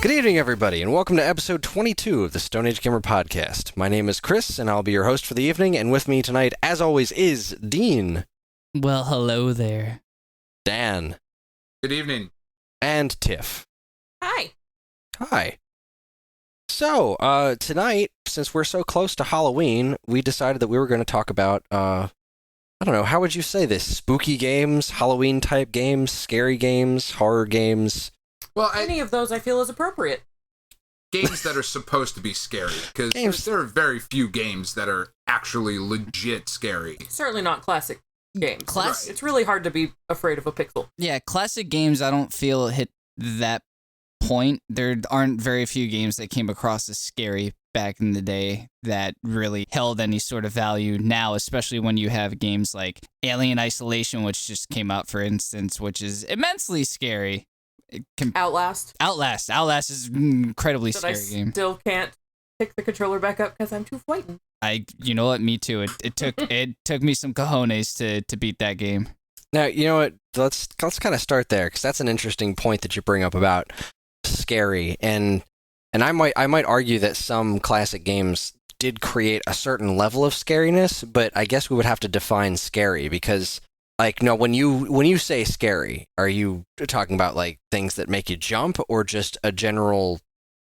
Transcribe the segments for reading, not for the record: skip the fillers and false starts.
Good evening, everybody, and welcome to episode 22 of the Stone Age Gamer Podcast. My name is Chris, and I'll be your host for the evening, and with me tonight, as always, is Dean. Well, hello there. Dan. Good evening. And Tiff. Hi. Hi. So, tonight, since we're so close to Halloween, we decided that we were going to talk about, I don't know, how would you say this? Spooky games, Halloween-type games, scary games, horror games. Well, Any of those I feel is appropriate. games that are supposed to be scary, because there are very few games that are actually legit scary. Certainly not classic games. Classic. It's really hard to be afraid of a pixel. Yeah, classic games I don't feel hit that point. There aren't very few games that came across as scary back in the day that really held any sort of value now, especially when you have games like Alien Isolation, which just came out, for instance, which is immensely scary. Outlast. Outlast is an incredibly That I scary game. still can't pick the controller back up because I'm too frightened. You know what? Me too. It took me some cojones to beat that game. Now, you know what? Let's kind of start there, because that's an interesting point that you bring up about scary, and I might argue that some classic games did create a certain level of scariness, but I guess we would have to define scary, because like, no, when you say scary, are you talking about like things that make you jump, or just a general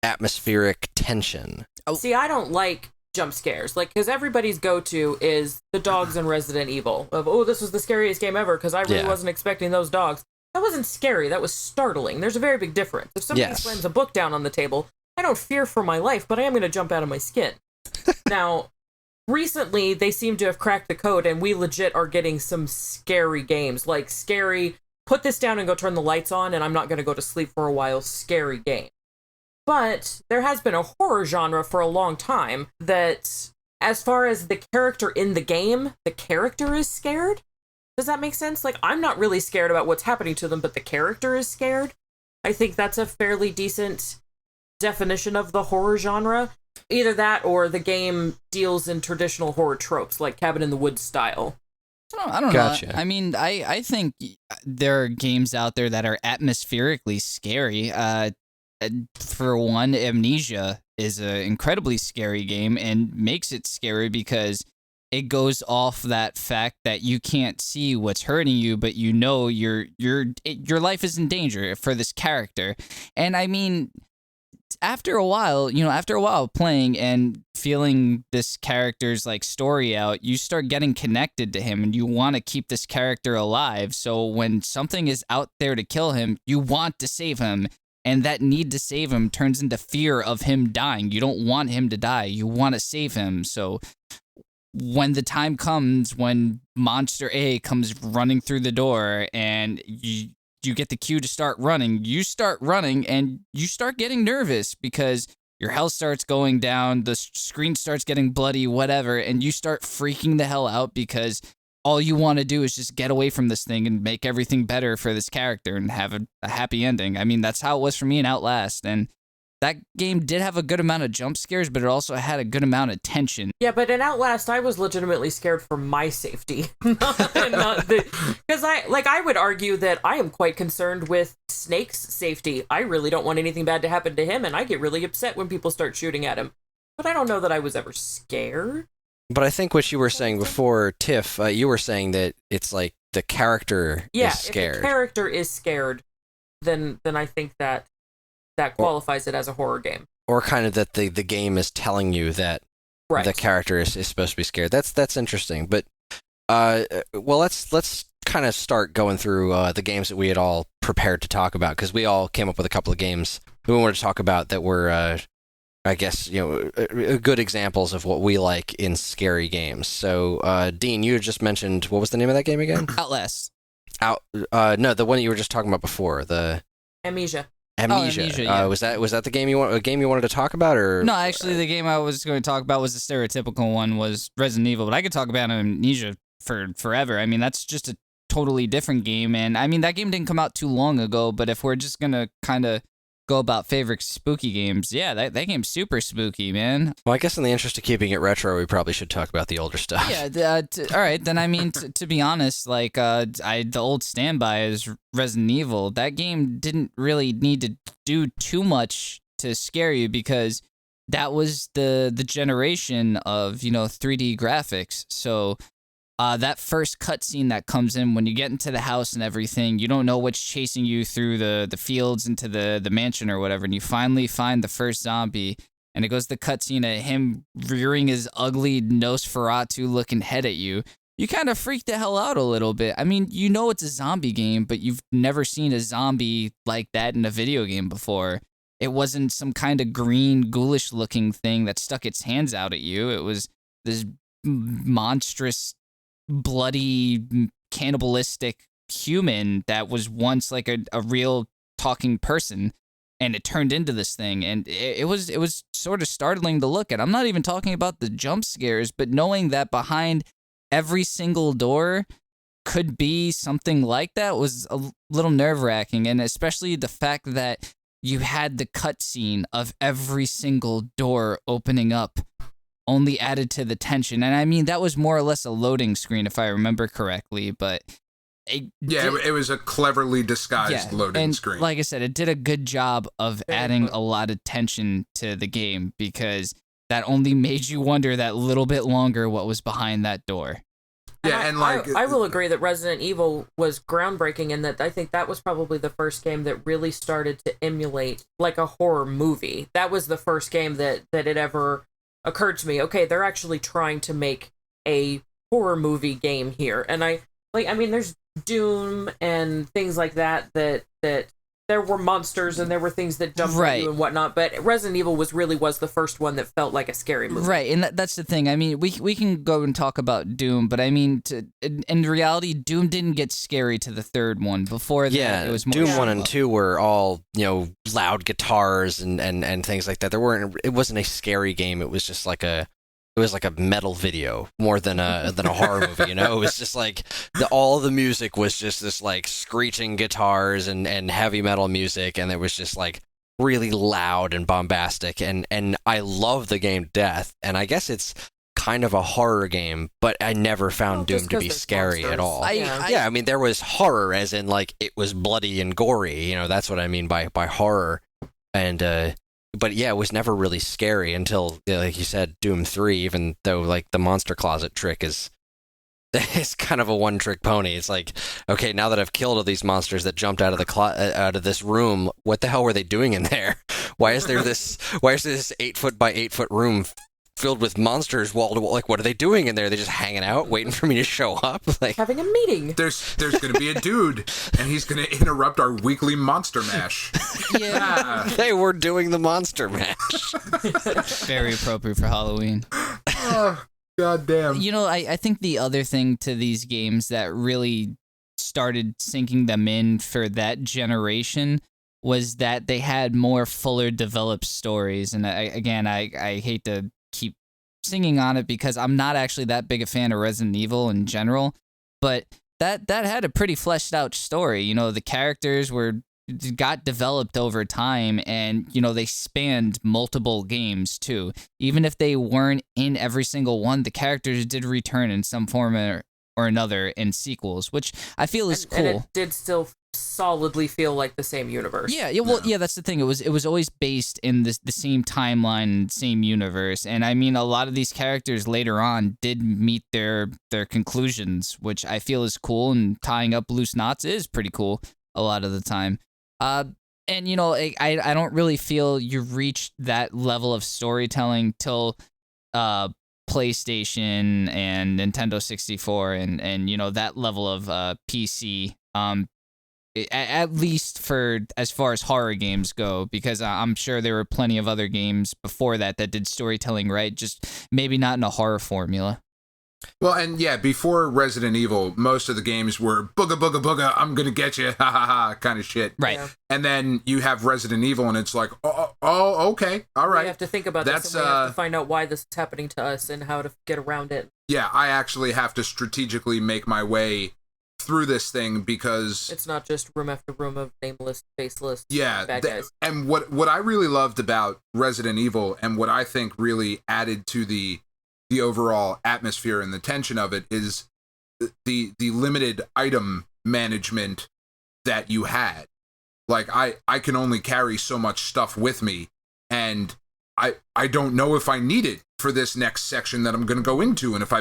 atmospheric tension? See, I don't like jump scares, because everybody's go-to is the dogs in Resident Evil. This was the scariest game ever because I really wasn't expecting those dogs. That wasn't scary. That was startling. There's a very big difference. If somebody slams a book down on the table, I don't fear for my life, but I am going to jump out of my skin. Now, recently, they seem to have cracked the code, and we legit are getting some scary games. Like, scary, put this down and go turn the lights on, and I'm not going to go to sleep for a while, scary game. But there has been a horror genre for a long time that, as far as the character in the game, the character is scared. Does that make sense? Like, I'm not really scared about what's happening to them, but the character is scared. I think that's a fairly decent definition of the horror genre. Either that or the game deals in traditional horror tropes, like Cabin in the Woods style. I don't Gotcha. know. I mean, I think there are games out there that are atmospherically scary. For one, Amnesia is an incredibly scary game and makes it scary because it goes off that fact that you can't see what's hurting you, but you know your life is in danger for this character. And I mean, after a while playing and feeling this character's like story out, you start getting connected to him and you want to keep this character alive. So when something is out there to kill him, you want to save him. And that need to save him turns into fear of him dying. You don't want him to die. You want to save him. So when the time comes, when Monster A comes running through the door and you get the cue to start running and you start getting nervous because your health starts going down, the screen starts getting bloody, whatever, and you start freaking the hell out because all you want to do is just get away from this thing and make everything better for this character and have a happy ending. I mean, that's how it was for me in Outlast, and that game did have a good amount of jump scares, but it also had a good amount of tension. Yeah, but in Outlast, I was legitimately scared for my safety. Because I would argue that I am quite concerned with Snake's safety. I really don't want anything bad to happen to him, and I get really upset when people start shooting at him. But I don't know that I was ever scared. But I think what you were saying before, Tiff, you were saying that it's like the character is scared. If the character is scared, then I think that qualifies it as a horror game. Or kind of that the game is telling you that the character is supposed to be scared. That's interesting. But well, let's kind of start going through the games that we had all prepared to talk about, because we all came up with a couple of games we wanted to talk about that were I guess, good examples of what we like in scary games. So, Dean, you had just mentioned, what was the name of that game again? Outlast. No, the one that you were just talking about before, the Amnesia. Amnesia. Yeah. Was that the game you wanted to talk about, or? No, actually, the game I was going to talk about was the stereotypical one, was Resident Evil, but I could talk about Amnesia for forever. I mean, that's just a totally different game, and I mean, that game didn't come out too long ago, but if we're just going to kind of go about favorite spooky games, yeah, that game's super spooky, man. Well, I guess in the interest of keeping it retro, we probably should talk about the older stuff. Yeah, all right, then I mean, to be honest, like, the old standby is Resident Evil. That game didn't really need to do too much to scare you because that was the generation of 3D graphics. So that first cutscene that comes in when you get into the house and everything, you don't know what's chasing you through the fields into the mansion or whatever, and you finally find the first zombie, and it goes the cutscene at him rearing his ugly Nosferatu-looking head at you. You kind of freak the hell out a little bit. I mean, it's a zombie game, but you've never seen a zombie like that in a video game before. It wasn't some kind of green, ghoulish-looking thing that stuck its hands out at you. It was this monstrous, bloody, cannibalistic human that was once like a real talking person, and it turned into this thing, and it was sort of startling to look at. I'm not even talking about the jump scares, but knowing that behind every single door could be something like that was a little nerve-wracking, and especially the fact that you had the cutscene of every single door opening up only added to the tension. And I mean, that was more or less a loading screen, if I remember correctly, but it was a cleverly disguised loading screen. Like I said, it did a good job of adding a lot of tension to the game, because that only made you wonder that little bit longer what was behind that door. Yeah, and I will agree that Resident Evil was groundbreaking, in that I think that was probably the first game that really started to emulate like a horror movie. That was the first game that it ever occurred to me, okay, they're actually trying to make a horror movie game here. And I mean, there's Doom and things like that there were monsters and there were things that jumped at you and whatnot, but Resident Evil was the first one that felt like a scary movie. Right, and that's the thing. I mean, we can go and talk about Doom, but I mean, in reality, Doom didn't get scary to the third one. Before that, it was more Doom 1 and 2 were all, loud guitars and things like that. It wasn't a scary game. It was just like a metal video more than a horror movie, It was just like all the music was just this like screeching guitars and heavy metal music, and it was just like really loud and bombastic, and I love the game to death, and I guess it's kind of a horror game, but I never found Doom to be scary at all. I mean, there was horror as in like it was bloody and gory, that's what I mean by horror, and but yeah, it was never really scary until, like you said, Doom 3, even though like the monster closet trick is kind of a one-trick pony. It's like, okay, now that I've killed all these monsters that jumped out of this room, what the hell were they doing in there? Why is there this 8-foot by 8-foot room filled with monsters wall to wall? Like, what are they doing in there? They're just hanging out, waiting for me to show up, like having a meeting. There's going to be a dude, and he's going to interrupt our weekly monster mash. Yeah, they were doing the monster mash. Very appropriate for Halloween. Oh, God damn. I think the other thing to these games that really started sinking them in for that generation was that they had more fuller developed stories. And I hate to keep singing on it because I'm not actually that big a fan of Resident Evil in general, but that had a pretty fleshed out story. The characters got developed over time, and they spanned multiple games too. Even if they weren't in every single one, the characters did return in some form or another in sequels, which I feel is cool. And it did still solidly feel like the same universe. Yeah, that's the thing. It was always based in the same timeline, same universe. And I mean, a lot of these characters later on did meet their conclusions, which I feel is cool, and tying up loose knots is pretty cool a lot of the time. And I don't really feel you reached that level of storytelling till PlayStation and Nintendo 64 and that level of PC. At least for as far as horror games go, because I'm sure there were plenty of other games before that did storytelling right, just maybe not in a horror formula. Well, and yeah, before Resident Evil, most of the games were booga booga booga, I'm gonna get you, ha ha ha, kind of shit. Right. Yeah. And then you have Resident Evil, and it's like, oh, okay, all right. We have to think about this, and we have to find out why this is happening to us and how to get around it. Yeah, I actually have to strategically make my way through this thing because it's not just room after room of nameless, faceless bad guys. And what I really loved about Resident Evil, and what I think really added to the overall atmosphere and the tension of it, is the limited item management that you had. Like, I can only carry so much stuff with me, and I don't know if I need it for this next section that I'm going to go into, and if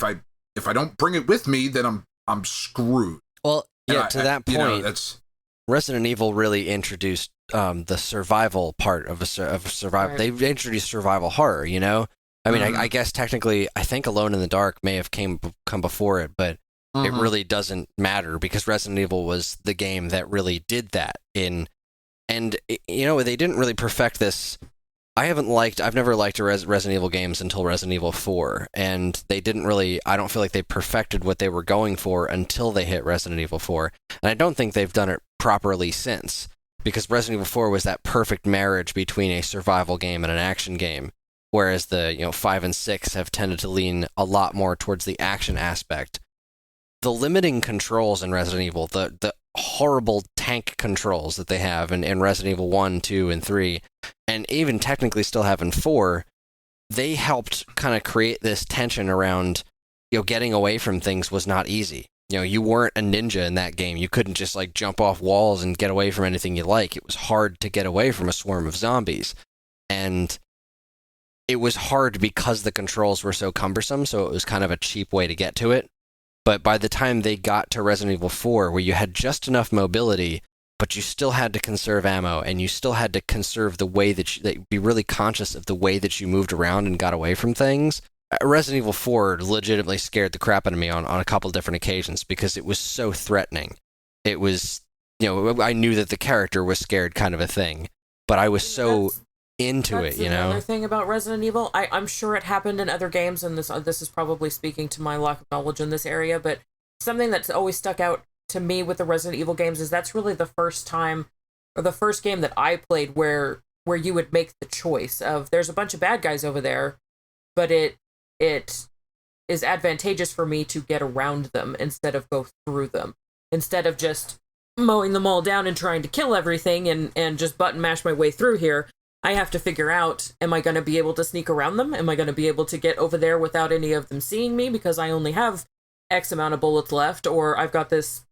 I don't bring it with me, then I'm screwed. Well, yeah, to that point, that's Resident Evil really introduced the survival part of survival. Right. They introduced survival horror. I mean, I guess technically, I think Alone in the Dark may have come before it, but it really doesn't matter because Resident Evil was the game that really did that. They didn't really perfect this. I've never liked Resident Evil games until Resident Evil 4, and they didn't really, I don't feel like they perfected what they were going for until they hit Resident Evil 4, and I don't think they've done it properly since, because Resident Evil 4 was that perfect marriage between a survival game and an action game, whereas the 5 and 6 have tended to lean a lot more towards the action aspect. The limiting controls in Resident Evil, the horrible tank controls that they have in Resident Evil 1, 2, and 3, and even technically still have in 4, they helped kind of create this tension around, getting away from things was not easy. You weren't a ninja in that game. You couldn't just jump off walls and get away from anything you like. It was hard to get away from a swarm of zombies. And it was hard because the controls were so cumbersome, so it was kind of a cheap way to get to it. But by the time they got to Resident Evil 4, where you had just enough mobility, but you still had to conserve ammo, and you still had to conserve the way that be really conscious of the way that you moved around and got away from things, Resident Evil 4 legitimately scared the crap out of me on a couple different occasions because it was so threatening. It was, I knew that the character was scared kind of a thing, but I was so into it, Another thing about Resident Evil, I'm sure it happened in other games, and this is probably speaking to my lack of knowledge in this area, but something that's always stuck out to me with the Resident Evil games is that's really the first time, or the first game that I played where you would make the choice of, there's a bunch of bad guys over there, but it is advantageous for me to get around them instead of go through them, instead of just mowing them all down and trying to kill everything and just button mash my way through here. I have to figure out, am I going to be able to sneak around them? Am I going to be able to get over there without any of them seeing me because I only have X amount of bullets left, or I've got this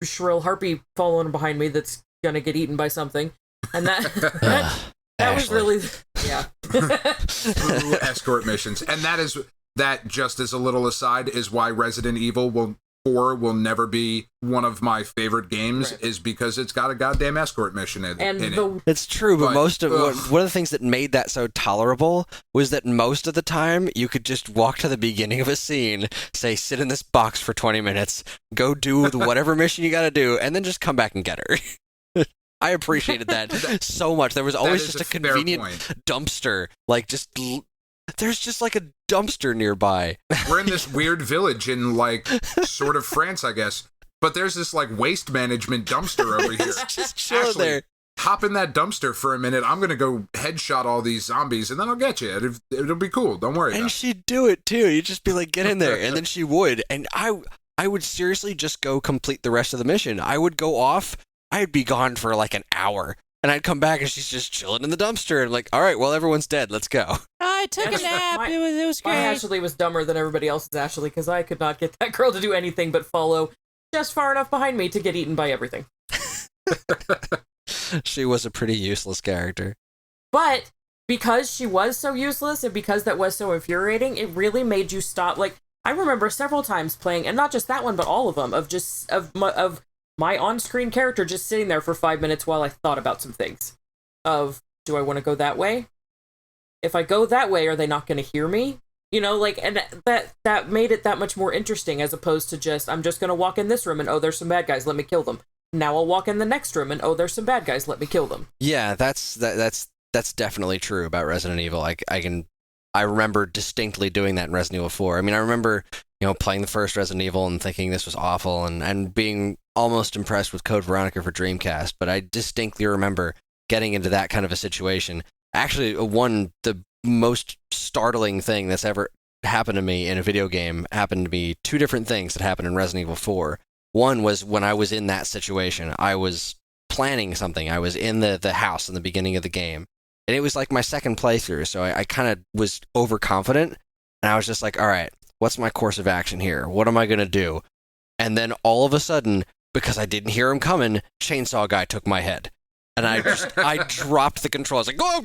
shrill harpy following behind me that's going to get eaten by something. And that was really, yeah. Through escort missions. And that just as a little aside is why Resident Evil 4 will never be one of my favorite games, right, is because it's got a goddamn escort mission in it. It's true, but one of the things that made that so tolerable was that most of the time you could just walk to the beginning of a scene, say, sit in this box for 20 minutes, go do whatever mission you gotta do, and then just come back and get her. I appreciated that so much. There was always just a convenient dumpster, there's just a dumpster nearby. We're in this weird village in sort of France, I guess. But there's this waste management dumpster over here. Just chill there. Hop in that dumpster for a minute. I'm gonna go headshot all these zombies, and then I'll get you. It'll be cool. Don't worry. And she'd do it too. You'd just be like, get in there, and then she would. And I would seriously just go complete the rest of the mission. I would go off. I'd be gone for an hour. And I'd come back and she's just chilling in the dumpster. And all right, well, everyone's dead. Let's go. I took a nap. It was great. My Ashley was dumber than everybody else's Ashley because I could not get that girl to do anything but follow just far enough behind me to get eaten by everything. She was a pretty useless character. But because she was so useless and because that was so infuriating, it really made you stop. I remember several times playing, and not just that one, but all of them, of my on-screen character just sitting there for 5 minutes while I thought about some things. Do I want to go that way? If I go that way, are they not going to hear me? And that made it that much more interesting as opposed to just, I'm just going to walk in this room and, oh, there's some bad guys, let me kill them. Now I'll walk in the next room and, oh, there's some bad guys, let me kill them. Yeah, that's definitely true about Resident Evil. I remember distinctly doing that in Resident Evil 4. I mean, I remember, playing the first Resident Evil and thinking this was awful and being almost impressed with Code Veronica for Dreamcast, but I distinctly remember getting into that kind of a situation. Actually, the most startling thing that's ever happened to me in a video game happened to be two different things that happened in Resident Evil 4. One was when I was in that situation. I was planning something. I was in the house in the beginning of the game, and it was my second playthrough, so I kind of was overconfident, and I was just all right, what's my course of action here? What am I going to do? And then all of a sudden, because I didn't hear him coming, Chainsaw Guy took my head. And I dropped the controls. Like, go!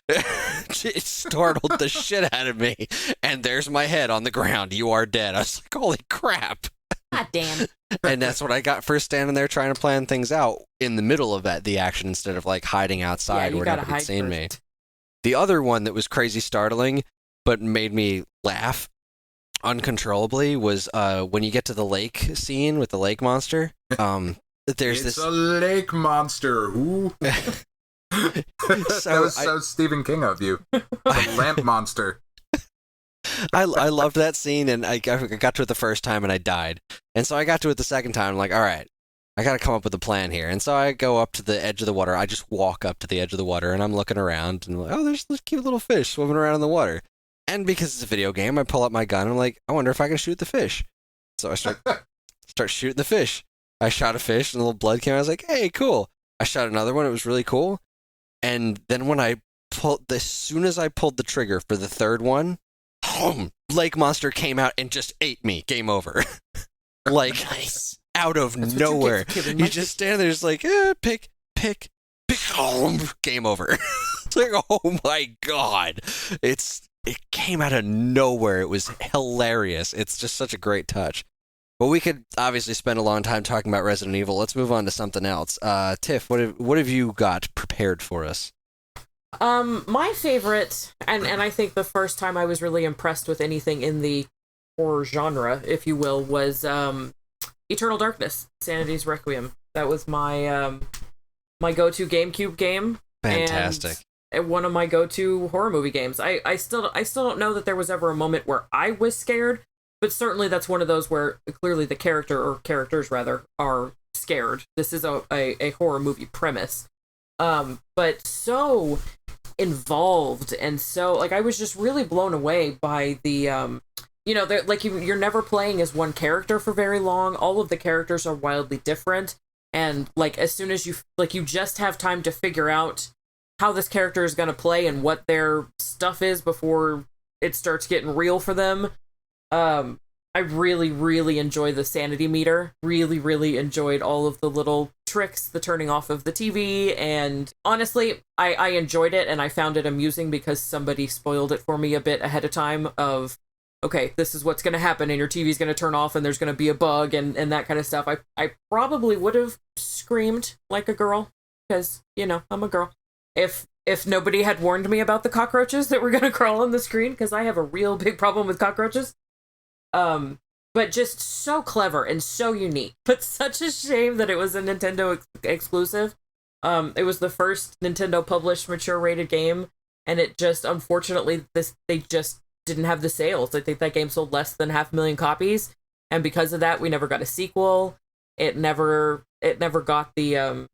It startled the shit out of me. And there's my head on the ground. You are dead. I was like, holy crap. God damn. And that's what I got for standing there trying to plan things out in the middle of the action instead of like hiding outside where nobody'd seen me. The other one that was crazy startling but made me laugh uncontrollably was when you get to the lake scene with the lake monster. It's a lake monster. Ooh. That was so Stephen King of you. The lamp monster. I loved that scene, and I got to it the first time and I died. And so I got to it the second time. I'm like, all right, I got to come up with a plan here. And so I go up to the edge of the water. I just walk up to the edge of the water, and I'm looking around, and I'm like, oh, there's this cute little fish swimming around in the water. And because it's a video game, I pull up my gun, and I'm like, I wonder if I can shoot the fish. So I start shooting the fish. I shot a fish, and a little blood came out. I was like, hey, cool. I shot another one. It was really cool. And then as soon as I pulled the trigger for the third one, lake monster came out and just ate me. Game over. Like, nice. Out of nowhere. You just stand there, just like, pick. Game over. It's like, oh my god. It came out of nowhere. It was hilarious. It's just such a great touch. Well, we could obviously spend a long time talking about Resident Evil. Let's move on to something else. Tiff, what have you got prepared for us? My favorite, and I think the first time I was really impressed with anything in the horror genre, if you will, was Eternal Darkness, Sanity's Requiem. That was my my go-to GameCube game. Fantastic. And one of my go-to horror movie games. I still don't know that there was ever a moment where I was scared, but certainly that's one of those where clearly the characters rather are scared. This is a horror movie premise. But so involved, and so like I was just really blown away by the you're never playing as one character for very long. All of the characters are wildly different, and like as soon as you just have time to figure out how this character is going to play and what their stuff is before it starts getting real for them. I really, really enjoy the sanity meter. Really, really enjoyed all of the little tricks, the turning off of the TV, and honestly, I enjoyed it, and I found it amusing because somebody spoiled it for me a bit ahead of time of, okay, this is what's going to happen, and your TV's going to turn off, and there's going to be a bug, and that kind of stuff. I probably would have screamed like a girl, because, I'm a girl. If nobody had warned me about the cockroaches that were going to crawl on the screen, because I have a real big problem with cockroaches. But just so clever and so unique. But such a shame that it was a Nintendo exclusive. It was the first Nintendo published mature rated game, and it just, unfortunately, they just didn't have the sales. I think that game sold less than 500,000 copies, and because of that, we never got a sequel. It never got the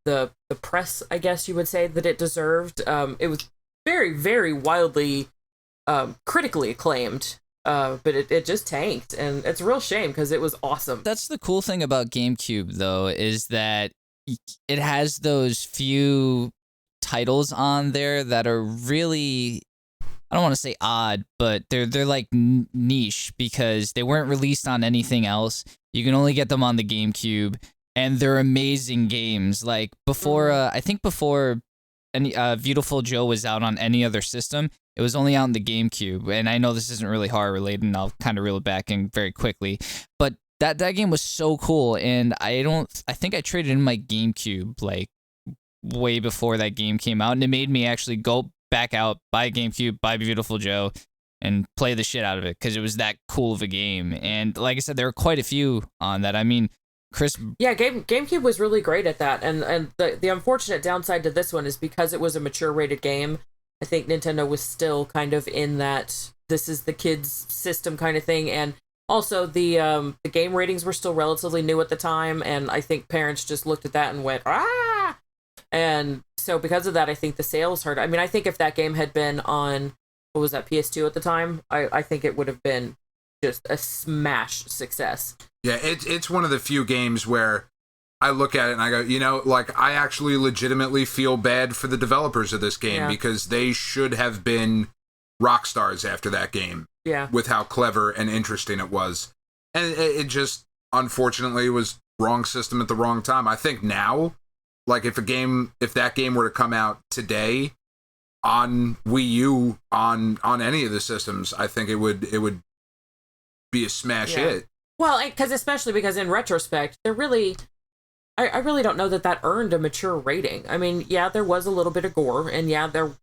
the press, I guess you would say, that it deserved. It was very, very wildly critically acclaimed. But it just tanked, and it's a real shame because it was awesome. That's the cool thing about GameCube, though, is that it has those few titles on there that are really, I don't want to say odd, but they're like niche because they weren't released on anything else. You can only get them on the GameCube, and they're amazing games. Like before, I think before any Beautiful Joe was out on any other system, it was only out in the GameCube, and I know this isn't really horror related, and I'll kind of reel it back in very quickly. But that game was so cool, and I think I traded in my GameCube like way before that game came out, and it made me actually go back out, buy a GameCube, buy Beautiful Joe, and play the shit out of it because it was that cool of a game. And like I said, there were quite a few on that. I mean, Chris. Yeah, GameCube was really great at that, and the unfortunate downside to this one is because it was a mature rated game. I think Nintendo was still kind of in that this is the kids' system kind of thing, and also the game ratings were still relatively new at the time, and I think parents just looked at that and went, ah! And so because of that, I think the sales hurt. I mean, I think if that game had been on, what was that, PS2 at the time, I think it would have been just a smash success. Yeah, it's one of the few games where I look at it and I go, I actually legitimately feel bad for the developers of this game because they should have been rock stars after that game. Yeah. With how clever and interesting it was. And it just, unfortunately, was wrong system at the wrong time. I think now, Like if that game were to come out today on Wii U, on any of the systems, I think it would be a smash hit. Well, especially because in retrospect, I really don't know that earned a mature rating. I mean, yeah, there was a little bit of gore, and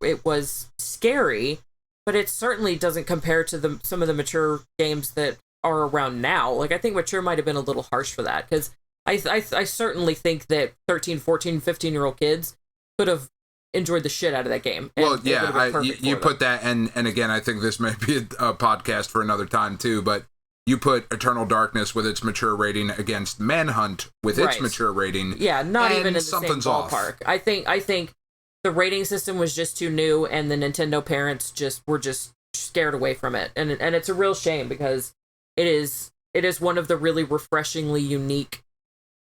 it was scary, but it certainly doesn't compare to some of the mature games that are around now. Like, I think mature might have been a little harsh for that, because I certainly think that 13, 14, 15-year-old kids could have enjoyed the shit out of that game. Well, yeah, you put that, and again, I think this may be a podcast for another time too, but you put Eternal Darkness with its mature rating against Manhunt with its mature rating. Yeah, not even in the same ballpark. I think the rating system was just too new, and the Nintendo parents were scared away from it, and it's a real shame, because it is one of the really refreshingly unique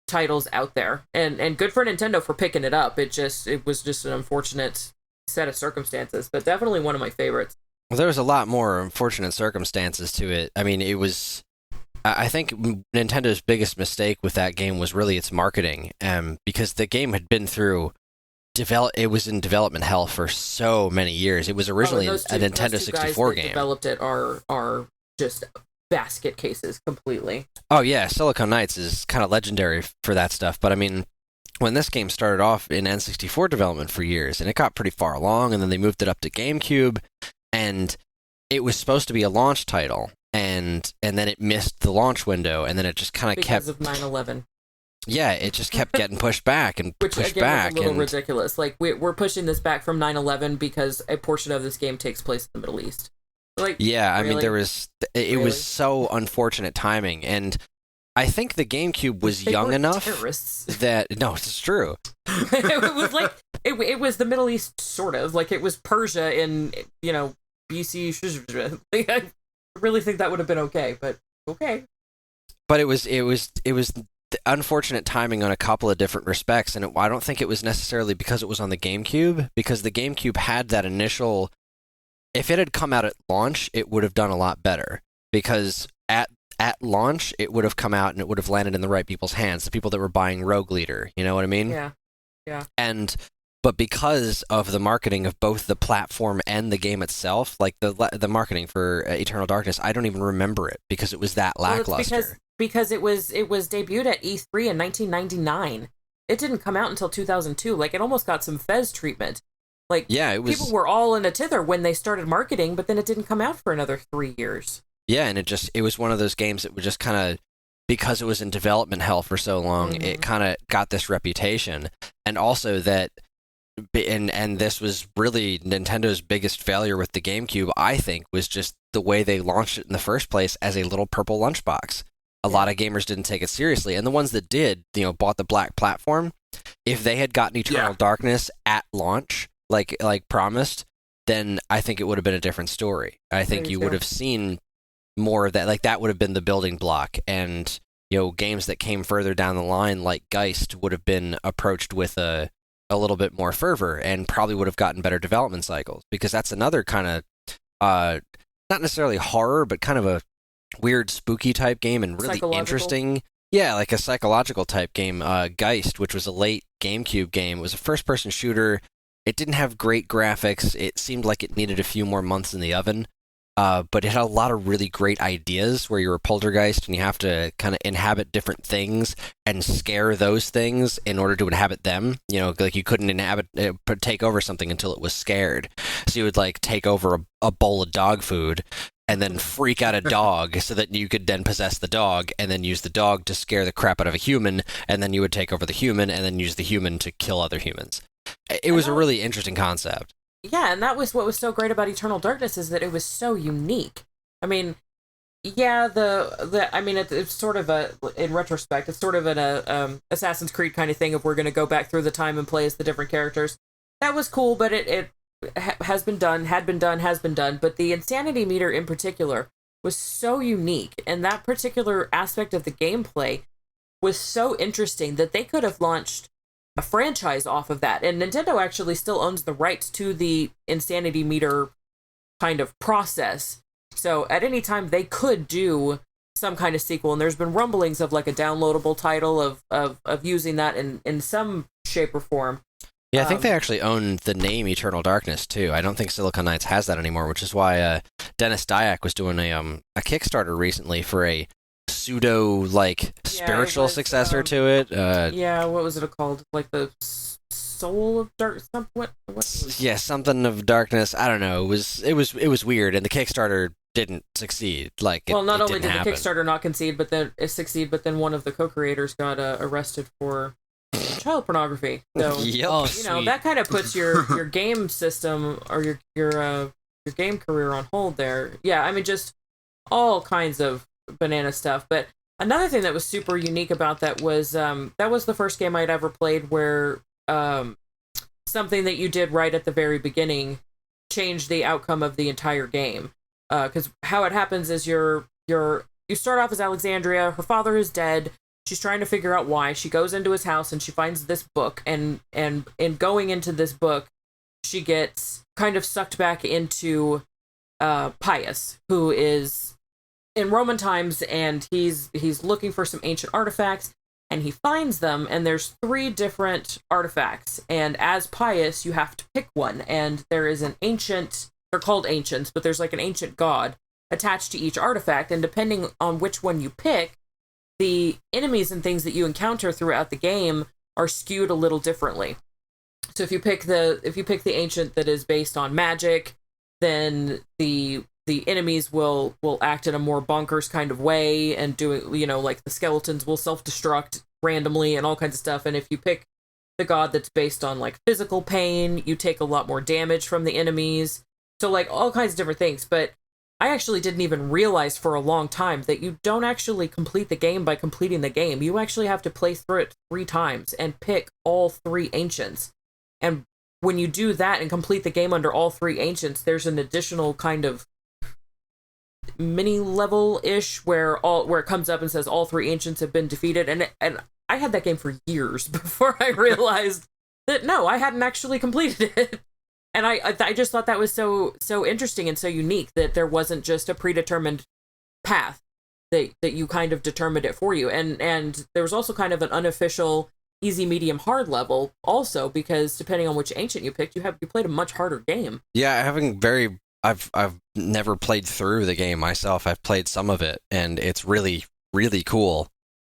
titles out there, and good for Nintendo for picking it up. It was just an unfortunate set of circumstances, but definitely one of my favorites. Well, there was a lot more unfortunate circumstances to it. I mean, I think Nintendo's biggest mistake with that game was really its marketing, because the game had been through it was in development hell for so many years. It was originally a Nintendo 64 game. Developed it are just basket cases completely. Oh yeah, Silicon Knights is kind of legendary for that stuff, but I mean, when this game started off in N64 development for years, and it got pretty far along, and then they moved it up to GameCube, and it was supposed to be a launch title, and then it missed the launch window, and then it just kind of kept... Because of 9/11. Yeah, it just kept getting pushed back and Which, pushed again, back. Was a little ridiculous. Like, we're pushing this back from 9/11 because a portion of this game takes place in the Middle East. Like, yeah, I really? mean, it was so unfortunate timing, and I think the GameCube was young enough that... No, it's true. It was like... It was the Middle East, sort of. Like, it was Persia in, BC. Like, I really think that would have been okay, but okay. But it was unfortunate timing on a couple of different respects, and I don't think it was necessarily because it was on the GameCube, because the GameCube had that initial... If it had come out at launch, it would have done a lot better, because at launch, it would have come out and it would have landed in the right people's hands, the people that were buying Rogue Leader, you know what I mean? Yeah. But because of the marketing of both the platform and the game itself, like the marketing for Eternal Darkness, I don't even remember it, because it was that lackluster. Well, because it was debuted at E3 in 1999. It didn't come out until 2002. Like, it almost got some Fez treatment. Like, yeah, people were all in a tither when they started marketing, but then it didn't come out for another 3 years. Yeah, and it was one of those games that was just kind of, because it was in development hell for so long, it kind of got this reputation. And also that, and this was really Nintendo's biggest failure with the GameCube, I think, was just the way they launched it in the first place as a little purple lunchbox. A lot of gamers didn't take it seriously, and the ones that did, bought the black platform. If they had gotten Eternal Darkness at launch, like promised, then I think it would have been a different story. I think you would have seen more of that. Like, that would have been the building block, and games that came further down the line, like Geist, would have been approached with a little bit more fervor, and probably would have gotten better development cycles, because that's another kind of not necessarily horror, but kind of a weird spooky type game, and really interesting. Yeah, like a psychological type game. Geist, which was a late GameCube game, it was a first-person shooter. It didn't have great graphics. It seemed like it needed a few more months in the oven. But it had a lot of really great ideas where you're a poltergeist and you have to kind of inhabit different things and scare those things in order to inhabit them. Like, you couldn't take over something until it was scared. So you would, like, take over a bowl of dog food and then freak out a dog so that you could then possess the dog, and then use the dog to scare the crap out of a human, and then you would take over the human and then use the human to kill other humans. It was a really interesting concept. Yeah, and that was what was so great about Eternal Darkness, is that it was so unique. I mean, yeah, it's sort of in retrospect, it's sort of an Assassin's Creed kind of thing, if we're going to go back through the time and play as the different characters. That was cool, but it has been done, has been done, but the insanity meter in particular was so unique, and that particular aspect of the gameplay was so interesting that they could have launched a franchise off of that. And Nintendo actually still owns the rights to the insanity meter kind of process. So at any time they could do some kind of sequel, and there's been rumblings of like a downloadable title of using that in some shape or form. Yeah, I think they actually own the name Eternal Darkness too. I don't think Silicon Knights has that anymore, which is why Dennis Dyack was doing a Kickstarter recently for a pseudo spiritual successor to it. What was it called? Like the Soul of Dark. What yeah, something of darkness. I don't know. It was weird, and the Kickstarter didn't succeed. Not only did happen. the Kickstarter not succeed, but then one of the co-creators got arrested for child pornography. So yep. That kind of puts your game system or your game career on hold there. Yeah, I mean, just all kinds of banana stuff. But another thing that was super unique about that was the first game I'd ever played where something that you did right at the very beginning changed the outcome of the entire game. Because how it happens is you start off as Alexandria. Her father is dead. She's trying to figure out why. She goes into his house and she finds this book, and in going into this book, she gets kind of sucked back into Pius, who is in Roman times, and he's looking for some ancient artifacts, and he finds them, and there's 3 different artifacts, and as Pius, you have to pick one, and there is an ancient, they're called ancients, but there's like an ancient god attached to each artifact, and depending on which one you pick, the enemies and things that you encounter throughout the game are skewed a little differently. So if you pick the ancient that is based on magic, then the enemies will act in a more bonkers kind of way and do it, like the skeletons will self-destruct randomly and all kinds of stuff. And if you pick the god that's based on like physical pain, you take a lot more damage from the enemies. So like all kinds of different things. But I actually didn't even realize for a long time that you don't actually complete the game by completing the game. You actually have to play through it 3 times and pick all 3 ancients. And when you do that and complete the game under all 3 ancients, there's an additional kind of mini level-ish where it comes up and says all 3 ancients have been defeated. And I had that game for years before I realized that no, I hadn't actually completed it. And I just thought that was so interesting and so unique that there wasn't just a predetermined path that you kind of determined it for you. And there was also kind of an unofficial easy, medium, hard level also, because depending on which ancient you picked, you played a much harder game. Yeah, I've never played through the game myself. I've played some of it, and it's really, really cool.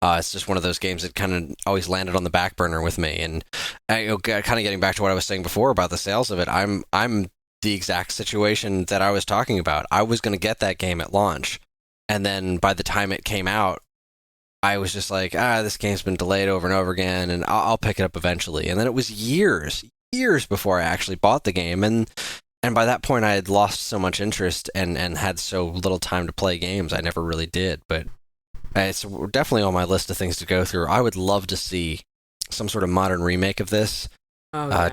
It's just one of those games that kind of always landed on the back burner with me. And kind of getting back to what I was saying before about the sales of it, I'm the exact situation that I was talking about. I was going to get that game at launch, and then by the time it came out, I was just like, this game's been delayed over and over again, and I'll pick it up eventually. And then it was years before I actually bought the game, and by that point, I had lost so much interest and had so little time to play games. I never really did, but it's definitely on my list of things to go through. I would love to see some sort of modern remake of this,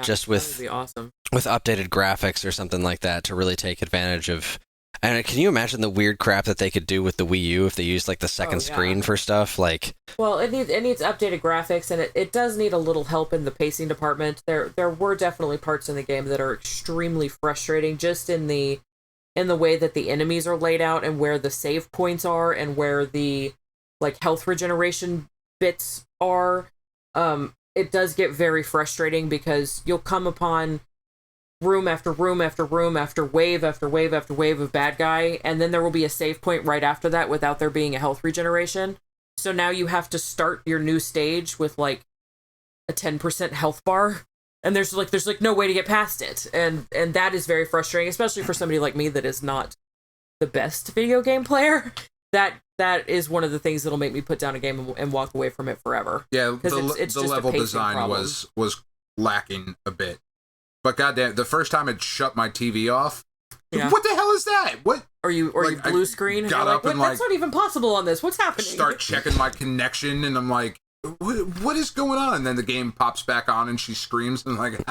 just that would be awesome. with updated graphics or something like that to really take advantage of. And can you imagine the weird crap that they could do with the Wii U if they used like the second screen for stuff? Well, it needs updated graphics, and it does need a little help in the pacing department. There were definitely parts in the game that are extremely frustrating, just in the way that the enemies are laid out and where the save points are and where the health regeneration bits are. It does get very frustrating because you'll come upon room after room after room after wave after wave after wave of bad guy, and then there will be a save point right after that without there being a health regeneration. So now you have to start your new stage with a 10% health bar, and there's no way to get past it, and that is very frustrating, especially for somebody like me that is not the best video game player. That is one of the things that'll make me put down a game and walk away from it forever. Yeah, it's the just level a pacing design problem. was lacking a bit. But goddamn, the first time it shut my TV off, what the hell is that? What? Or you blue screen? Got up and that's not even possible on this. What's happening? Start checking my connection, and I'm like, what is going on? And then the game pops back on, and she screams, and I'm like,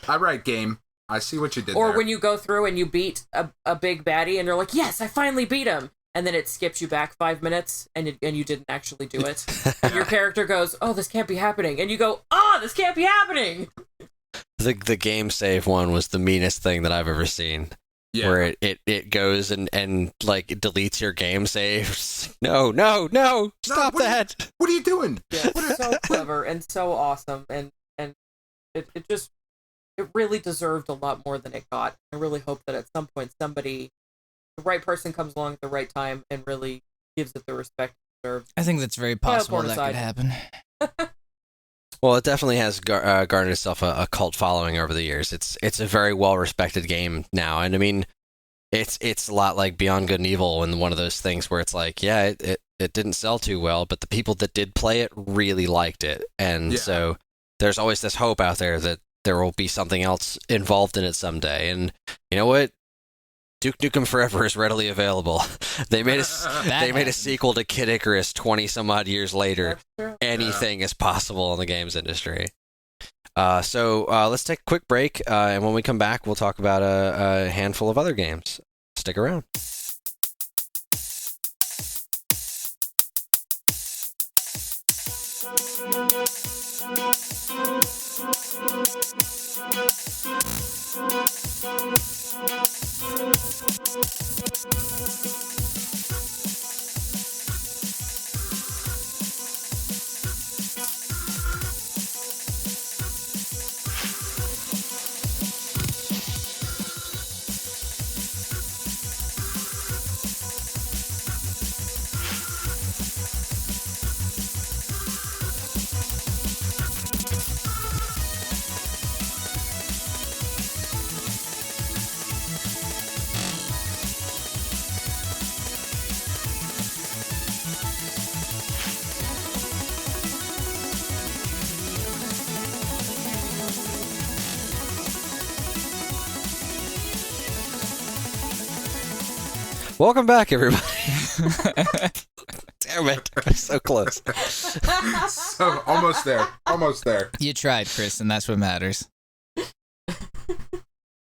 all right, game, I see what you did or there. when you go through and you beat a big baddie, and you're like, yes, I finally beat him. And then it skips you back 5 minutes, and you didn't actually do it. And your character goes, oh, this can't be happening. And you go, this can't be happening. The game save one was the meanest thing that I've ever seen. Yeah. Where it goes and it deletes your game saves. No, stop that. What are you doing? Yeah, it's so clever and so awesome. And It really deserved a lot more than it got. I really hope that at some point the right person comes along at the right time and really gives it the respect it deserves. I think that's very possible that could happen. Well, it definitely has garnered itself a cult following over the years. It's a very well respected game now, and I mean, it's a lot like Beyond Good and Evil, and one of those things where it's like, yeah, it didn't sell too well, but the people that did play it really liked it, and so there's always this hope out there that there will be something else involved in it someday. And you know what? Duke Nukem Forever is readily available. They made a sequel to Kid Icarus 20 some odd years later. Anything is possible in the games industry. So let's take a quick break, and when we come back, we'll talk about a handful of other games. Stick around. Welcome back, everybody. Damn it. I'm so close. So, almost there. You tried, Chris, and that's what matters.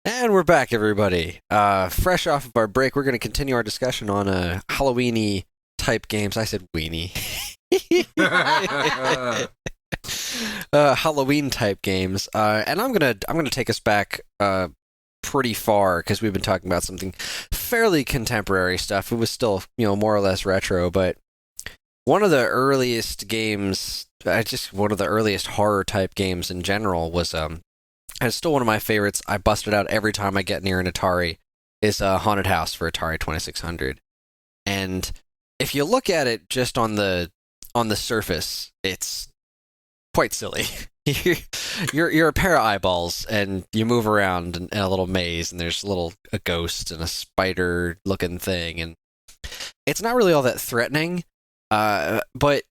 And we're back, everybody. Fresh off of our break, we're going to continue our discussion on Halloween-y type games. I said weenie. Halloween type games. And I'm gonna take us back pretty far, because we've been talking about something fairly contemporary stuff. It was still, more or less retro, but one of the earliest games, one of the earliest horror type games in general was, and it's still one of my favorites. I bust it out every time I get near an Atari, is Haunted House for Atari 2600. And if you look at it just on the surface, it's quite silly. You're a pair of eyeballs, and you move around in a little maze, and there's a ghost and a spider looking thing, and it's not really all that threatening. But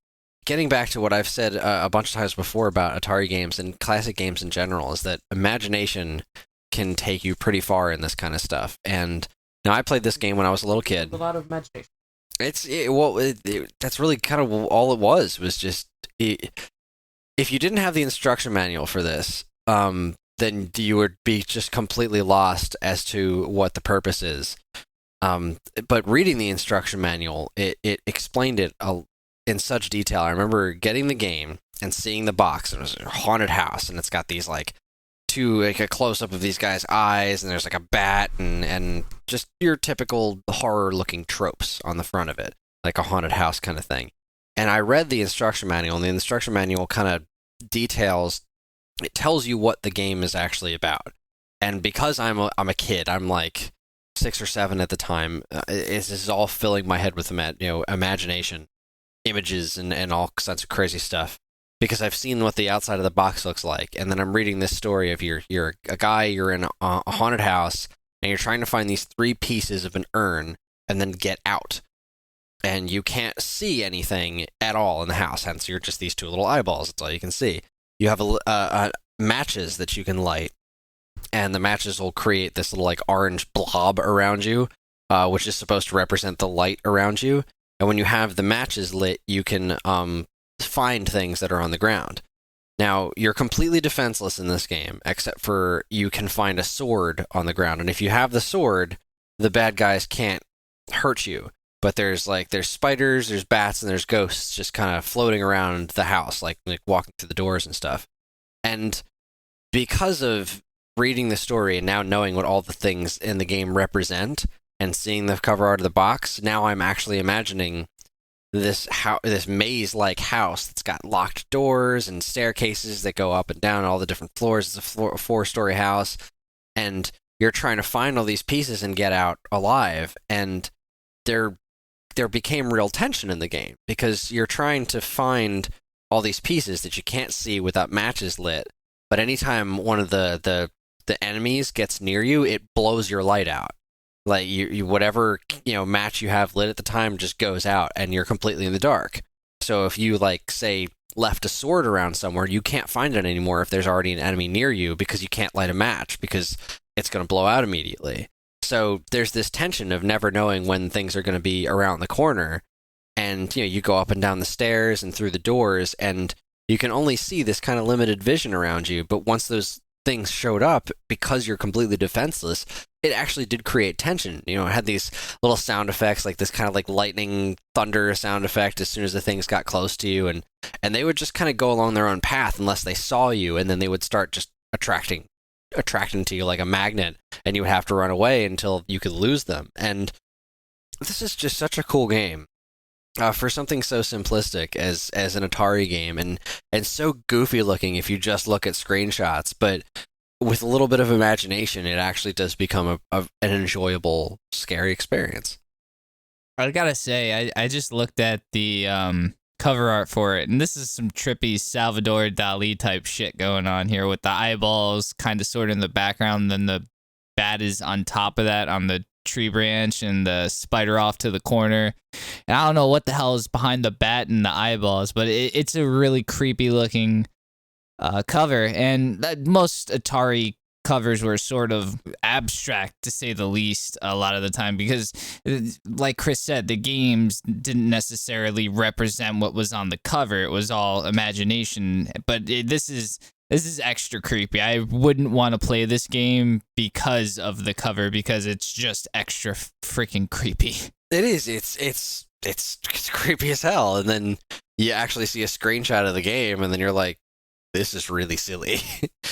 getting back to what I've said a bunch of times before about Atari games and classic games in general, is that imagination can take you pretty far in this kind of stuff. And now, I played this game when I was a little kid. A lot of imagination. That's really kind of all it was just. If you didn't have the instruction manual for this, then you would be just completely lost as to what the purpose is. But reading the instruction manual, it explained it in such detail. I remember getting the game and seeing the box, and it was a haunted house, and it's got these a close-up of these guys' eyes, and there's a bat, and just your typical horror-looking tropes on the front of it, like a haunted house kind of thing. And I read the instruction manual, and the instruction manual kind of it tells you what the game is actually about. And because I'm a kid, I'm like 6 or 7 at the time, this is all filling my head with imagination, images, and all sorts of crazy stuff. Because I've seen what the outside of the box looks like, and then I'm reading this story of you're a guy, you're in a haunted house, and you're trying to find these 3 pieces of an urn, and then get out. And you can't see anything at all in the house, hence you're just these 2 little eyeballs. That's all you can see. You have matches that you can light, and the matches will create this little orange blob around you, which is supposed to represent the light around you. And when you have the matches lit, you can find things that are on the ground. Now, you're completely defenseless in this game, except for you can find a sword on the ground. And if you have the sword, the bad guys can't hurt you. But there's spiders, there's bats, and there's ghosts just kind of floating around the house, like walking through the doors and stuff. And because of reading the story and now knowing what all the things in the game represent and seeing the cover art of the box, now I'm actually imagining this maze-like house that's got locked doors and staircases that go up and down all the different floors. It's a 4-story house, and you're trying to find all these pieces and get out alive. And there became real tension in the game because you're trying to find all these pieces that you can't see without matches lit. But anytime one of the enemies gets near you, it blows your light out. Like you whatever match you have lit at the time just goes out, and you're completely in the dark. So if you say left a sword around somewhere, you can't find it anymore if there's already an enemy near you because you can't light a match because it's going to blow out immediately. So there's this tension of never knowing when things are going to be around the corner, and you go up and down the stairs and through the doors, and you can only see this kind of limited vision around you. But once those things showed up, because you're completely defenseless, it actually did create tension. It had these little sound effects, like this kind of lightning thunder sound effect as soon as the things got close to you, and they would just kind of go along their own path unless they saw you, and then they would start just attracting to you like a magnet, and you would have to run away until you could lose them. And this is just such a cool game. For something so simplistic as an Atari game, and so goofy looking if you just look at screenshots, but with a little bit of imagination, it actually does become an enjoyable, scary experience. I gotta say, I just looked at the cover art for it, and this is some trippy Salvador Dali type shit going on here with the eyeballs kind of sort of in the background, and then the bat is on top of that on the tree branch, and the spider off to the corner. And I don't know what the hell is behind the bat and the eyeballs, but it's a really creepy looking cover. And most Atari covers were sort of abstract, to say the least, a lot of the time, because like Chris said, the games didn't necessarily represent what was on the cover. It was all imagination. But this is extra creepy. I wouldn't want to play this game because of the cover, because it's just extra freaking creepy. It is. It's creepy as hell. And then you actually see a screenshot of the game, and then you're like, this is really silly.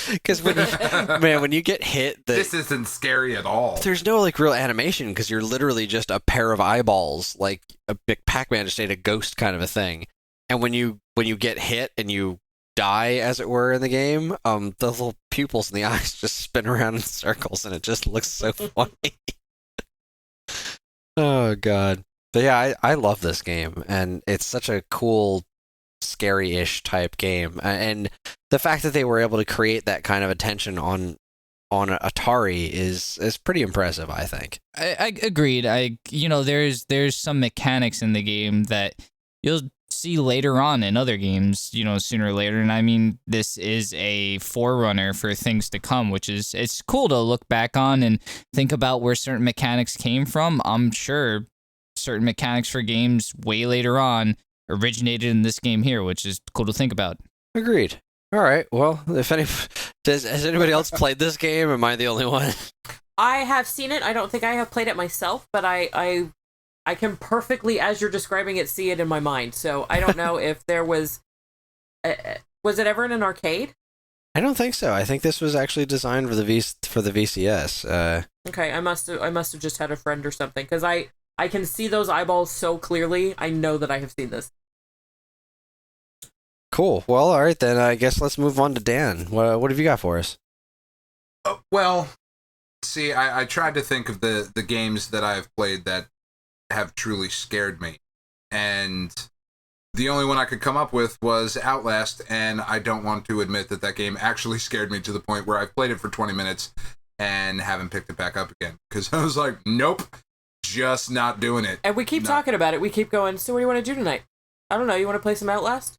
Because when you get hit, this isn't scary at all. There's no real animation, because you're literally just a pair of eyeballs, like a big Pac-Man, just ate a ghost kind of a thing. And when you get hit and you die, as it were, in the game, the little pupils in the eyes just spin around in circles, and it just looks so funny. Oh god. But yeah, I love this game, and it's such a cool, scary-ish type game. And the fact that they were able to create that kind of attention on Atari is pretty impressive, I think. I agreed. There's some mechanics in the game that you'll see later on in other games, sooner or later. And I mean, this is a forerunner for things to come, which is, it's cool to look back on and think about where certain mechanics came from. I'm sure certain mechanics for games way later on originated in this game here, which is cool to think about. Agreed. All right. Well, has anybody else played this game? Am I the only one? I have seen it. I don't think I have played it myself, but I can perfectly, as you're describing it, see it in my mind. So I don't know if there was it ever in an arcade? I don't think so. I think this was actually designed for the VCS. Okay, I must have just had a friend or something, because I can see those eyeballs so clearly. I know that I have seen this. Cool. Well, all right then. I guess let's move on to Dan. What have you got for us? Well, see, I tried to think of the games that I've played that have truly scared me, and the only one I could come up with was Outlast, and I don't want to admit that game actually scared me to the point where I've played it for 20 minutes and haven't picked it back up again, because I was like, nope, just not doing it. And we keep talking about it. We keep going, so what do you want to do tonight? I don't know, you want to play some Outlast?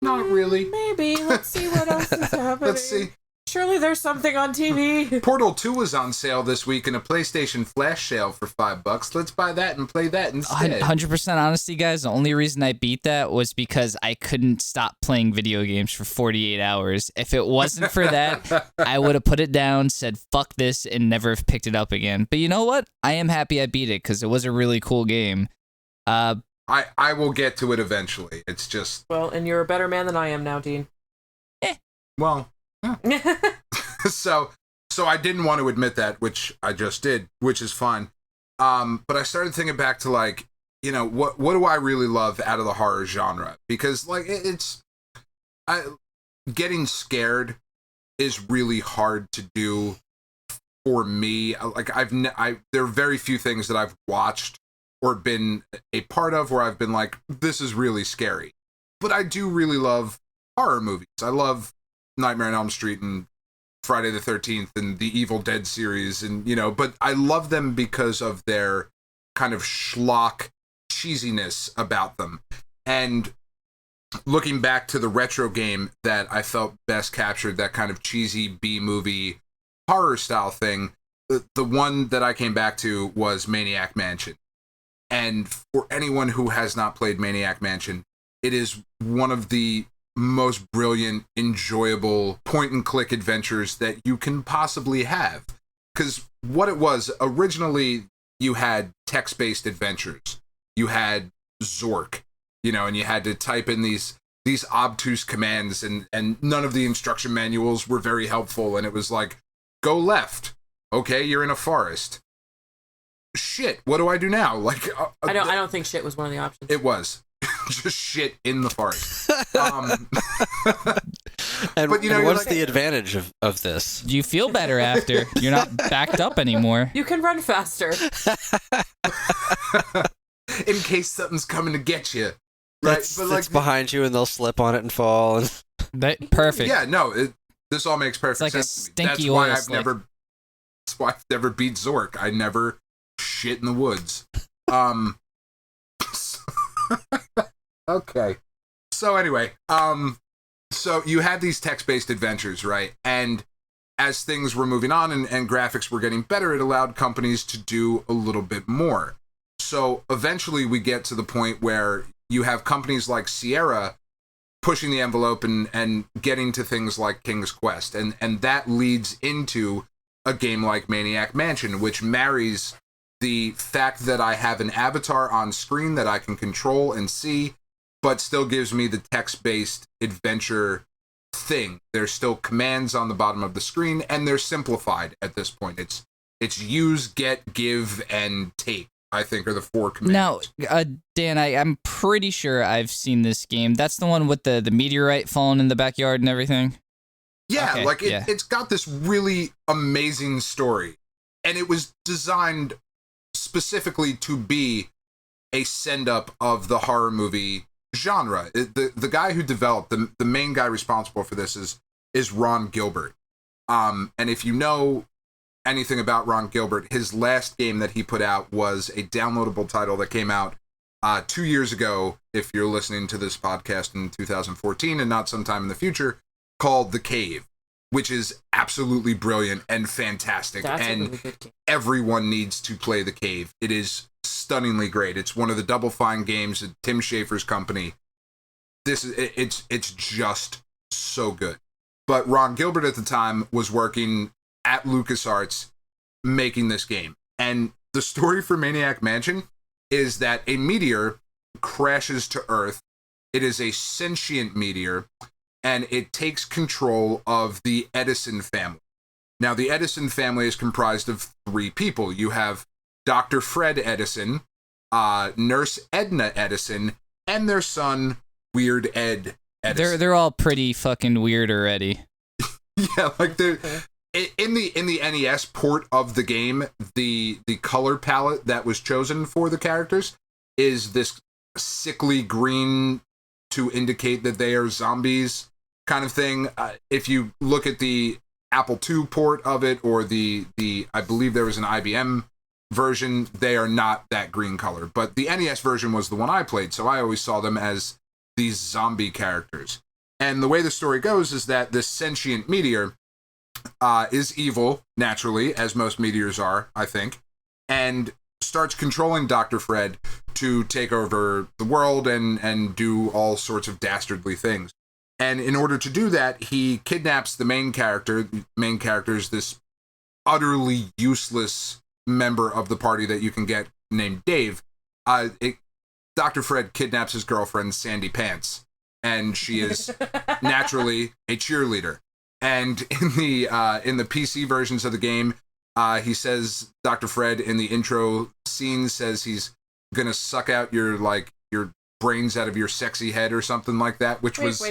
Not really. Maybe. Let's see what else is happening. Let's see. Surely there's something on TV. Portal 2 was on sale this week in a PlayStation Flash sale for $5. Let's buy that and play that instead. 100% honesty, guys. The only reason I beat that was because I couldn't stop playing video games for 48 hours. If it wasn't for that, I would have put it down, said fuck this, and never have picked it up again. But you know what? I am happy I beat it because it was a really cool game. I will get to it eventually. It's just... Well, and you're a better man than I am now, Dean. Well... So I didn't want to admit that, which I just did, which is fine. But I started thinking back to what do I really love out of the horror genre? Because like getting scared is really hard to do for me. Like there are very few things that I've watched or been a part of where I've been like, this is really scary. But I do really love horror movies. I love Nightmare on Elm Street and Friday the 13th and the Evil Dead series, and but I love them because of their kind of schlock cheesiness about them. And looking back to the retro game that I felt best captured that kind of cheesy B-movie horror style thing, the one that I came back to was Maniac Mansion. And for anyone who has not played Maniac Mansion, it is one of the most brilliant, enjoyable point-and-click adventures that you can possibly have. Because what it was, originally, you had text-based adventures. You had Zork, and you had to type in these obtuse commands, and none of the instruction manuals were very helpful, and it was like, go left. Okay, you're in a forest. Shit, what do I do now? Like, I don't think shit was one of the options. It was. Just shit in the forest. And, but what's the advantage of this? You feel better after. You're not backed up anymore. You can run faster. In case something's coming to get you. Right? It's behind you and they'll slip on it and fall. Perfect. Yeah, no, this all makes perfect sense. sense. It's like a stinky oil That's why I've never beat Zork. I never shit in the woods. Okay. So anyway, so you had these text-based adventures, right? And as things were moving on and graphics were getting better, it allowed companies to do a little bit more. So eventually we get to the point where you have companies like Sierra pushing the envelope and getting to things like King's Quest. And that leads into a game like Maniac Mansion, which marries the fact that I have an avatar on screen that I can control and see, but still gives me the text-based adventure thing. There's still commands on the bottom of the screen, and they're simplified at this point. It's use, get, give, and take, I think, are the 4 commands. Now, Dan, I'm pretty sure I've seen this game. That's the one with the meteorite falling in the backyard and everything? Yeah, okay, it's got this really amazing story, and it was designed specifically to be a send-up of the horror movie genre. The guy who developed, the main guy responsible for this is Ron Gilbert. And if you know anything about Ron Gilbert, his last game that he put out was a downloadable title that came out 2 years ago, if you're listening to this podcast in 2014 and not sometime in the future, called The Cave, which is absolutely brilliant and fantastic. That's and a really good game. Everyone needs to play The Cave. It is stunningly great. It's one of the Double Fine games at Tim Schafer's company. It's just so good. But Ron Gilbert at the time was working at LucasArts making this game. And the story for Maniac Mansion is that a meteor crashes to Earth. It is a sentient meteor, and it takes control of the Edison family. Now, the Edison family is comprised of 3 people. You have Dr. Fred Edison, Nurse Edna Edison, and their son, Weird Ed Edison. They're all pretty fucking weird already. Yeah, like they're in the NES port of the game, the color palette that was chosen for the characters is this sickly green to indicate that they are zombies kind of thing. If you look at the Apple II port of it, or the I believe there was an IBM version, they are not that green color. But the NES version was the one I played, so I always saw them as these zombie characters. And the way the story goes is that this sentient meteor is evil, naturally, as most meteors are, I think, and starts controlling Dr. Fred to take over the world and do all sorts of dastardly things. And in order to do that, he kidnaps the main character. The main character is this utterly useless member of the party that you can get named Dave. Dr. Fred kidnaps his girlfriend, Sandy Pants, and she is naturally a cheerleader. And in the PC versions of the game, he says, Dr. Fred in the intro scene says he's gonna suck out your brains out of your sexy head or something like that, which was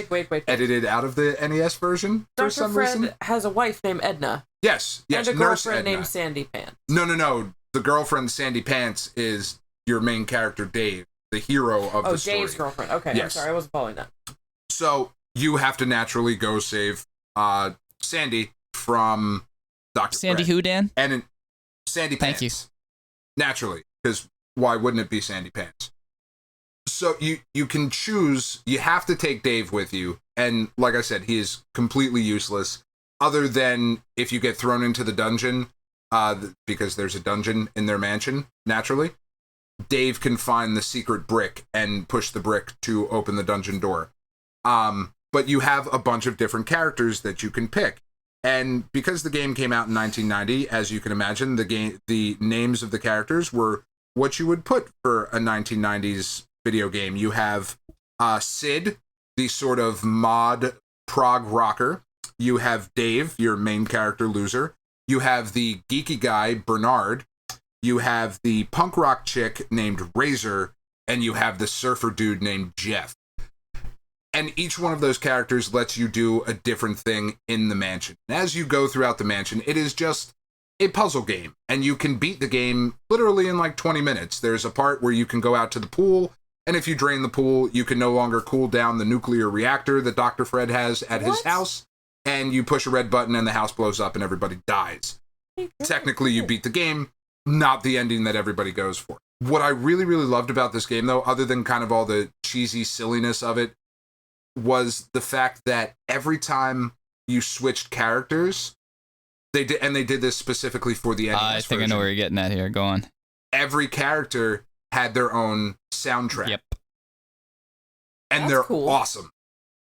edited out of the NES version for some reason. Dr. Fred has a wife named Edna. Yes, and a Nurse girlfriend Edna. named Sandy Pants. No. The girlfriend Sandy Pants is your main character, Dave, the hero of the story. Oh, Dave's girlfriend. Okay, yes. I'm sorry, I wasn't following that. So you have to naturally go save Sandy from Dr. Sandy Fred. who, Dan? And Sandy Pants. Thank you. Naturally, because why wouldn't it be Sandy Pants? So you can choose, you have to take Dave with you, and like I said, he is completely useless, other than if you get thrown into the dungeon, because there's a dungeon in their mansion, naturally. Dave can find the secret brick and push the brick to open the dungeon door. But you have a bunch of different characters that you can pick. And because the game came out in 1990, as you can imagine, the names of the characters were what you would put for a 1990s video game. You have Sid, the sort of mod prog rocker. You have Dave, your main character loser. You have the geeky guy, Bernard. You have the punk rock chick named Razor. And you have the surfer dude named Jeff. And each one of those characters lets you do a different thing in the mansion. As you go throughout the mansion, it is just a puzzle game. And you can beat the game literally in like 20 minutes. There's a part where you can go out to the pool. And if you drain the pool, you can no longer cool down the nuclear reactor that Dr. Fred has at his house. And you push a red button and the house blows up and everybody dies. Technically, you beat the game, not the ending that everybody goes for. What I really, really loved about this game, though, other than kind of all the cheesy silliness of it, was the fact that every time you switched characters, they did this specifically for the NES I think version. I know where you're getting at here. Go on. Every character had their own soundtrack. Yep. And That's they're cool. awesome.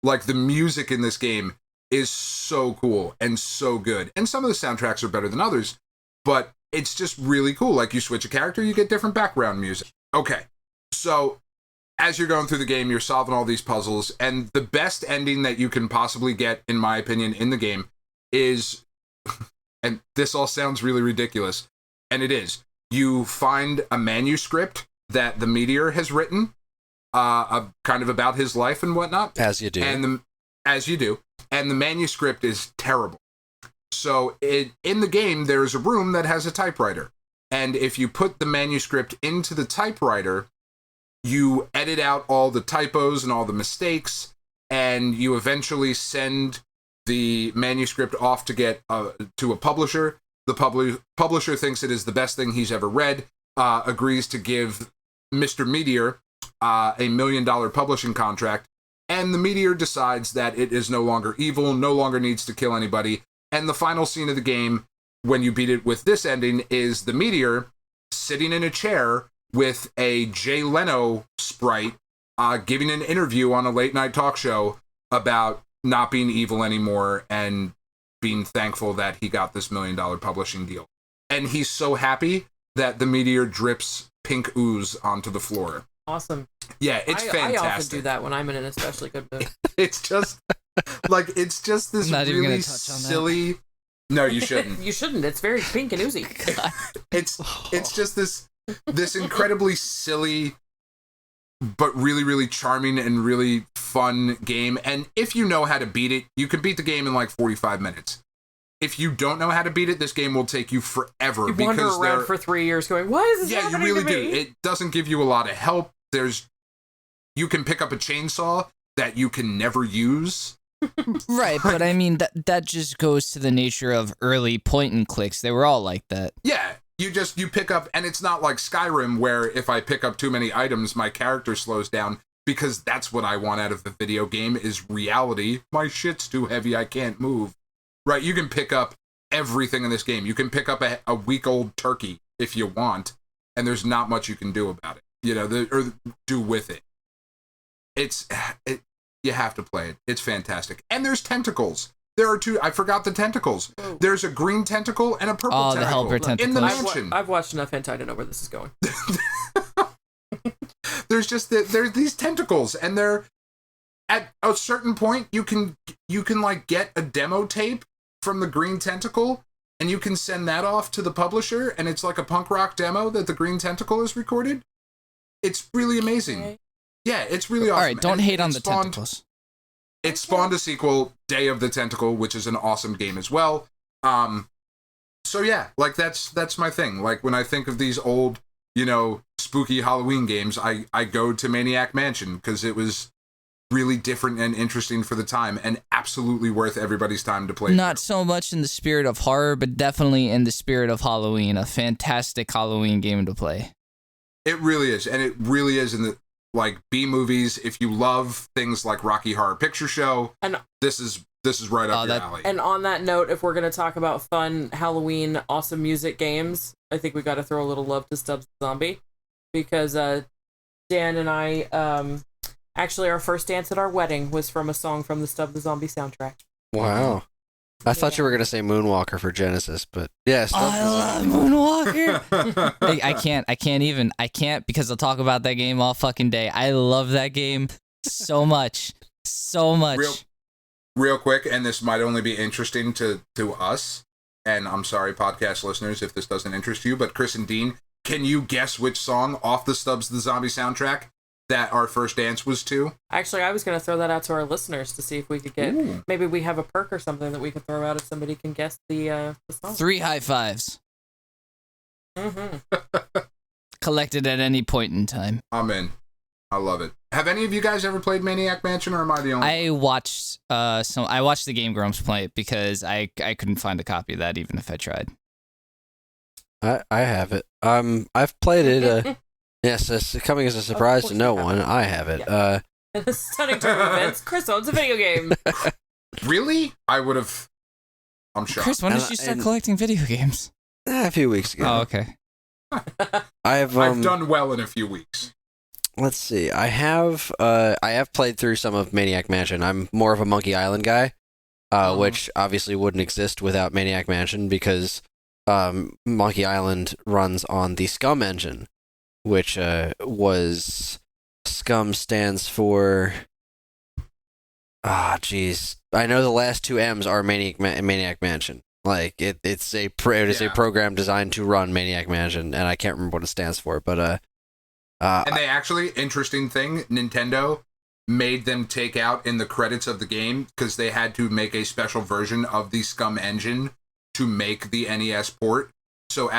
Like, the music in this game is so cool and so good. And some of the soundtracks are better than others, but it's just really cool. Like, you switch a character, you get different background music. Okay, so as you're going through the game, you're solving all these puzzles, and the best ending that you can possibly get, in my opinion, in the game is, and this all sounds really ridiculous, and it is, you find a manuscript that the Meteor has written, kind of about his life and whatnot. As you do. As you do. And the manuscript is terrible. So in the game, there's a room that has a typewriter. And if you put the manuscript into the typewriter, you edit out all the typos and all the mistakes, and you eventually send the manuscript off to get to a publisher. The publisher thinks it is the best thing he's ever read, agrees to give Mr. Meteor a $1 million publishing contract, and the Meteor decides that it is no longer evil, no longer needs to kill anybody, and the final scene of the game, when you beat it with this ending, is the Meteor sitting in a chair with a Jay Leno sprite giving an interview on a late-night talk show about not being evil anymore and being thankful that he got this $1 million publishing deal. And he's so happy that the Meteor drips pink ooze onto the floor. Awesome. Yeah, it's fantastic. I often do that when I'm in an especially good mood. It's just this Not even really gonna touch on that. silly. No, you shouldn't. You shouldn't. It's very pink and oozy. It's just this incredibly silly, but really, really charming and really fun game. And if you know how to beat it, you can beat the game in like 45 minutes. If you don't know how to beat it, this game will take you forever. You wander around for 3 years going, why is this happening you really to me? do. It doesn't give you a lot of help. You can pick up a chainsaw that you can never use. Right, but I mean, that just goes to the nature of early point and clicks. They were all like that. Yeah, you pick up, and it's not like Skyrim where if I pick up too many items, my character slows down, because that's what I want out of the video game is reality. My shit's too heavy, I can't move. Right, you can pick up everything in this game. You can pick up a week-old turkey if you want, and there's not much you can do about it, or do with it. You have to play it. It's fantastic. And there's tentacles. There are two. I forgot the tentacles. Whoa. There's a green tentacle and a purple tentacle. The helper tentacles. In the mansion. I've watched enough hentai to know where this is going. There's these tentacles, and they're at a certain point you can like get a demo tape from the green tentacle, and you can send that off to the publisher, and it's like a punk rock demo that the green tentacle has recorded. It's really amazing. Okay. Yeah, it's really awesome. All right, don't And hate on it the spawned- tentacles. It spawned a sequel, Day of the Tentacle, which is an awesome game as well. So yeah, like that's my thing. Like when I think of these old, spooky Halloween games, I go to Maniac Mansion because it was really different and interesting for the time and absolutely worth everybody's time to play. Not so much in the spirit of horror, but definitely in the spirit of Halloween. A fantastic Halloween game to play. It really is, and it really is in the B movies. If you love things like Rocky Horror Picture Show, and this is right up your alley. And on that note, if we're gonna talk about fun Halloween, awesome music games, I think we got to throw a little love to Stubbs the Zombie, because Dan and I, actually, our first dance at our wedding was from a song from the Stubbs the Zombie soundtrack. Wow. I thought you were going to say Moonwalker for Genesis, but yes. I love Moonwalker. I can't because I'll talk about that game all fucking day. I love that game so much. So much. Real quick, and this might only be interesting to us, and I'm sorry, podcast listeners, if this doesn't interest you, but Chris and Dean, can you guess which song off the Stubbs the Zombie soundtrack that our first dance was to? Actually, I was going to throw that out to our listeners to see if we could get... Ooh. Maybe we have a perk or something that we could throw out if somebody can guess the song. 3 high fives. Mm-hmm. Collected at any point in time. I'm in. I love it. Have any of you guys ever played Maniac Mansion, or am I the only I watched I watched the Game Grumps play it because I couldn't find a copy of that even if I tried. I have it. I've played it. Yes, it's coming as a surprise to no one. I have it. Yeah. Stunning turn of events. Chris owns a video game. Really? I would have. I'm shocked. Chris, when did you start collecting video games? A few weeks ago. Oh, okay. I've done well in a few weeks. Let's see. I have played through some of Maniac Mansion. I'm more of a Monkey Island guy, which obviously wouldn't exist without Maniac Mansion because Monkey Island runs on the Scum engine, which was Scum stands for. Jeez. I know the last 2 M's are Maniac Mansion. Like it's a program designed to run Maniac Mansion, and I can't remember what it stands for, but and they actually, interesting thing, Nintendo made them take out in the credits of the game because they had to make a special version of the Scum engine to make the NES port. So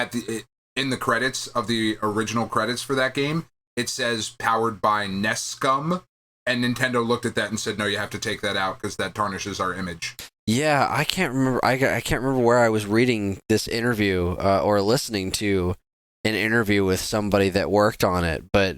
in the credits of the original credits for that game, it says powered by NES Scum, and Nintendo looked at that and said, "No, you have to take that out because that tarnishes our image." Yeah, I can't remember. I can't remember where I was reading this interview or listening to an interview with somebody that worked on it, but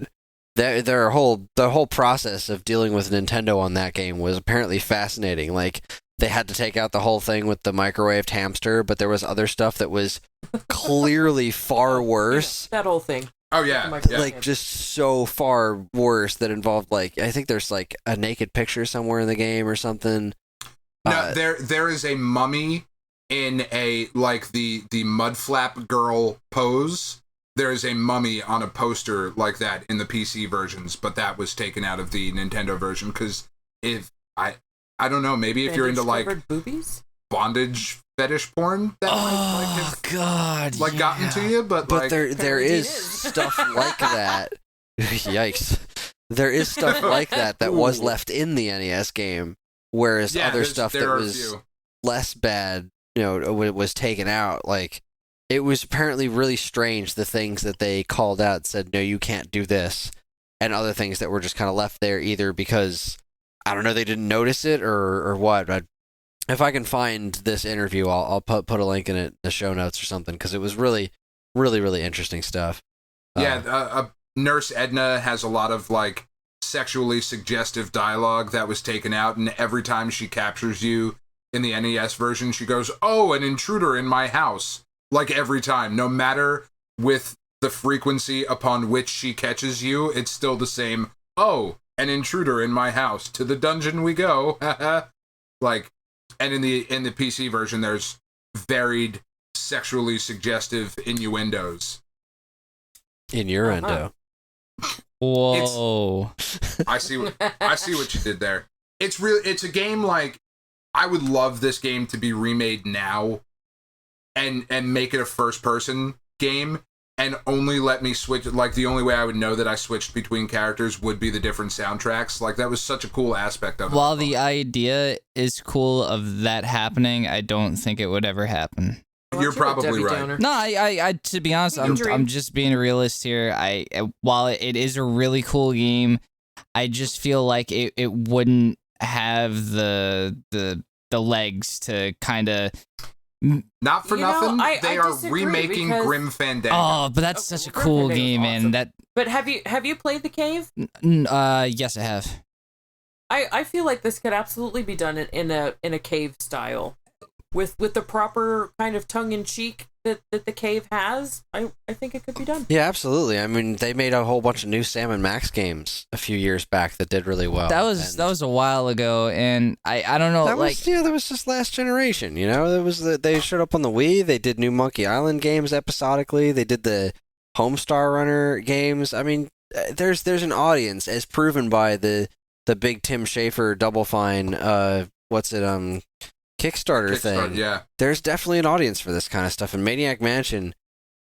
the whole process of dealing with Nintendo on that game was apparently fascinating. Like they had to take out the whole thing with the microwaved hamster, but there was other stuff that was clearly far worse. That whole thing. Oh yeah, like just so far worse that involved like I think there's like a naked picture somewhere in the game or something. No, there is a mummy in a the mud flap girl pose. There is a mummy on a poster like that in the PC versions, but that was taken out of the Nintendo version because if I don't know, maybe if you're into like boobies? Bondage fetish porn, that might gotten to you, but there is stuff like that. Yikes! There is stuff like that was left in the NES game, whereas other stuff that was less bad, was taken out. Like it was apparently really strange. The things that they called out said, "No, you can't do this," and other things that were just kind of left there either because I don't know they didn't notice it or what. But if I can find this interview, I'll put a link in it in the show notes or something because it was really, really, really interesting stuff. Nurse Edna has a lot of like sexually suggestive dialogue that was taken out, and every time she captures you in the NES version, she goes, "Oh, an intruder in my house." Like every time, no matter with the frequency upon which she catches you, it's still the same. "Oh, an intruder in my house. To the dungeon we go." Like, and in the PC version, there's varied sexually suggestive innuendos. Innuendo. Whoa! I see what you did there. It's a game like I would love this game to be remade now, and make it a first person game and only let me switch. Like, the only way I would know that I switched between characters would be the different soundtracks. Like, that was such a cool aspect of it. While the idea is cool of that happening, I don't think it would ever happen. You're probably right. No, I to be honest, I'm just being a realist here. While it is a really cool game, I just feel like it wouldn't have the legs to kind of. Not for nothing, they are remaking Grim Fandango. Oh, but that's such a cool game, awesome. and But have you played The Cave? Yes, I have. I feel like this could absolutely be done in a cave style, with the proper kind of tongue in cheek that The Cave has. I think it could be done. Yeah, absolutely. I mean, they made a whole bunch of new Sam and Max games a few years back that did really well. That was a while ago, and I don't know. That was just last generation. You know, they showed up on the Wii. They did new Monkey Island games episodically. They did the Homestar Runner games. I mean, there's an audience, as proven by the big Tim Schafer Double Fine. Kickstarter thing. Yeah, there's definitely an audience for this kind of stuff. And Maniac Mansion,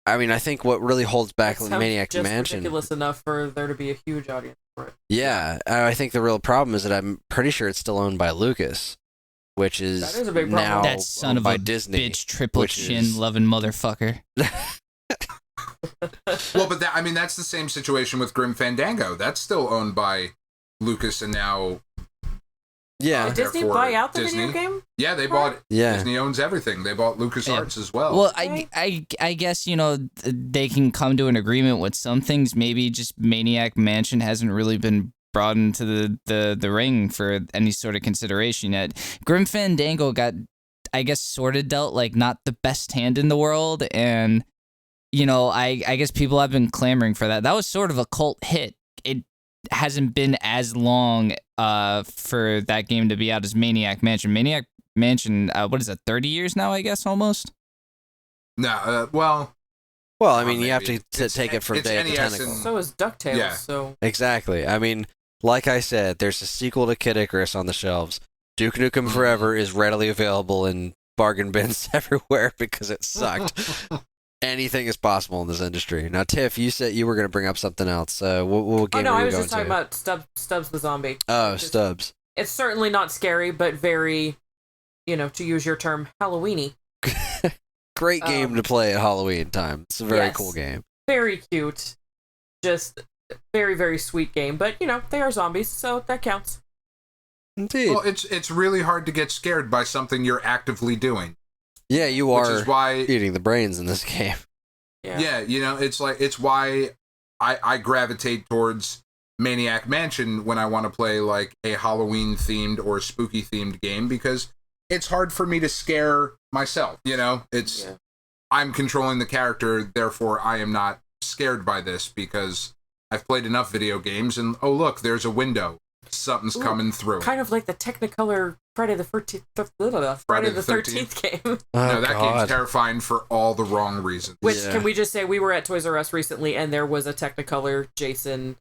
I mean, I think what really holds back Maniac Mansion, ridiculous enough for there to be a huge audience for it. Yeah, I think the real problem is that I'm pretty sure it's still owned by Lucas, which is, that is a big problem. now that son of a Disney, bitch, triple chin loving motherfucker. Well, but that's the same situation with Grim Fandango. That's still owned by Lucas, and now. Yeah. Did Disney buy out the video game? Yeah, they bought. Yeah. Disney owns everything. They bought LucasArts as well. Well, I guess, they can come to an agreement with some things. Maybe just Maniac Mansion hasn't really been brought into the ring for any sort of consideration yet. Grim Fandango got, I guess, sort of dealt like not the best hand in the world, and I guess people have been clamoring for that. That was sort of a cult hit. It hasn't been as long for that game to be out as Maniac Mansion. Maniac Mansion, what is it, 30 years now, I guess, almost? No, well, I mean, you have to take it from Day of the Tentacle. So is DuckTales, Yeah. so... Exactly. I mean, like I said, there's a sequel to Kid Icarus on the shelves. Duke Nukem Forever is readily available in bargain bins everywhere because it sucked. Anything is possible in this industry. Now, Tiff, you said you were going to bring up something else. What game no, were you I was going just talking about Stubbs the Zombie. Oh, Stubbs. It's certainly not scary, but very, to use your term, Halloween-y. Great game to play at Halloween time. It's a very cool game. Very cute. Just very, very sweet game. But, they are zombies, so that counts. Indeed. Well, it's really hard to get scared by something you're actively doing. Yeah, you are, which is why, eating the brains in this game. Yeah, it's why I gravitate towards Maniac Mansion when I want to play like a Halloween themed or spooky themed game, because it's hard for me to scare myself. I'm controlling the character, therefore I am not scared by this because I've played enough video games and look, there's a window. Something's coming through. Kind of like the Technicolor Friday the 13th game. No, that game's terrifying for all the wrong reasons. Which, can we just say, we were at Toys R Us recently, and there was a Technicolor Jason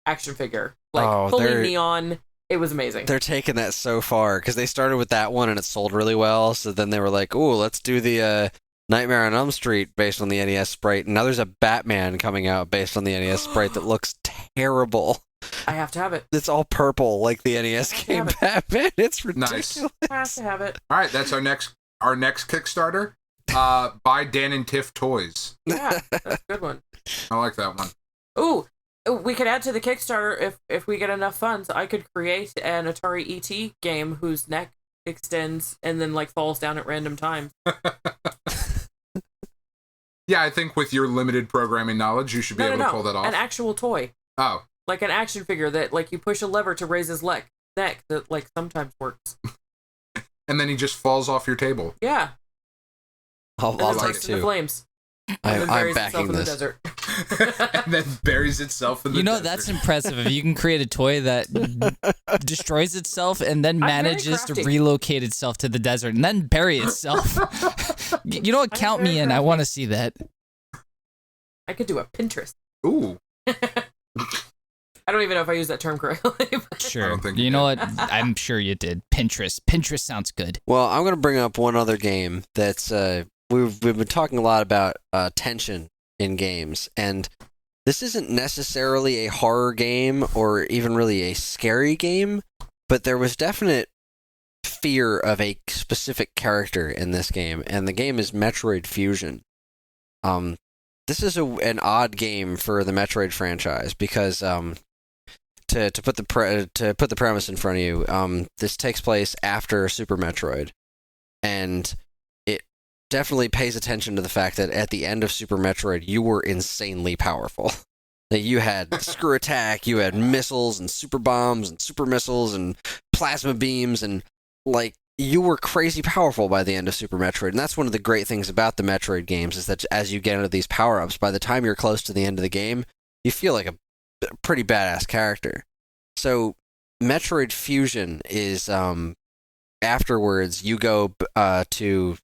action figure. Fully neon. It was amazing. They're taking that so far, because they started with that one, and it sold really well, so then they were like, ooh, let's do the Nightmare on Elm Street based on the NES sprite, and now there's a Batman coming out based on the NES sprite that looks terrible. I have to have it. It's all purple like the NES game Batman. It's ridiculous. Nice. I have to have it. All right, that's our next Kickstarter. Buy Dan and Tiff toys. Yeah, that's a good one. I like that one. Ooh, we could add to the Kickstarter if we get enough funds. I could create an Atari ET game whose neck extends and then falls down at random times. Yeah, I think with your limited programming knowledge, you should be able to pull that off. An actual toy. Oh. Like an action figure that, you push a lever to raise his neck that, sometimes works. And then he just falls off your table. Yeah. I'll take two. The flames. I'm backing this. In the desert. And then buries itself in the desert. That's impressive. If you can create a toy that destroys itself and then manages to relocate itself to the desert and then bury itself. You know what? Count me in. I want to see that. I could do a Pinterest. Ooh. I don't even know if I used that term correctly. Sure. I don't think you know what? I'm sure you did. Pinterest. Pinterest sounds good. Well, I'm going to bring up one other game that's we've been talking a lot about tension in games. And this isn't necessarily a horror game or even really a scary game, but there was definite fear of a specific character in this game, and the game is Metroid Fusion. This is an odd game for the Metroid franchise because to put the premise in front of you, this takes place after Super Metroid, and it definitely pays attention to the fact that at the end of Super Metroid, you were insanely powerful. Like, you had screw attack, you had missiles and super bombs and super missiles and plasma beams, and like, you were crazy powerful by the end of Super Metroid. And that's one of the great things about the Metroid games, is that as you get into these power-ups, by the time you're close to the end of the game, you feel like a pretty badass character. So Metroid Fusion is, afterwards, you go to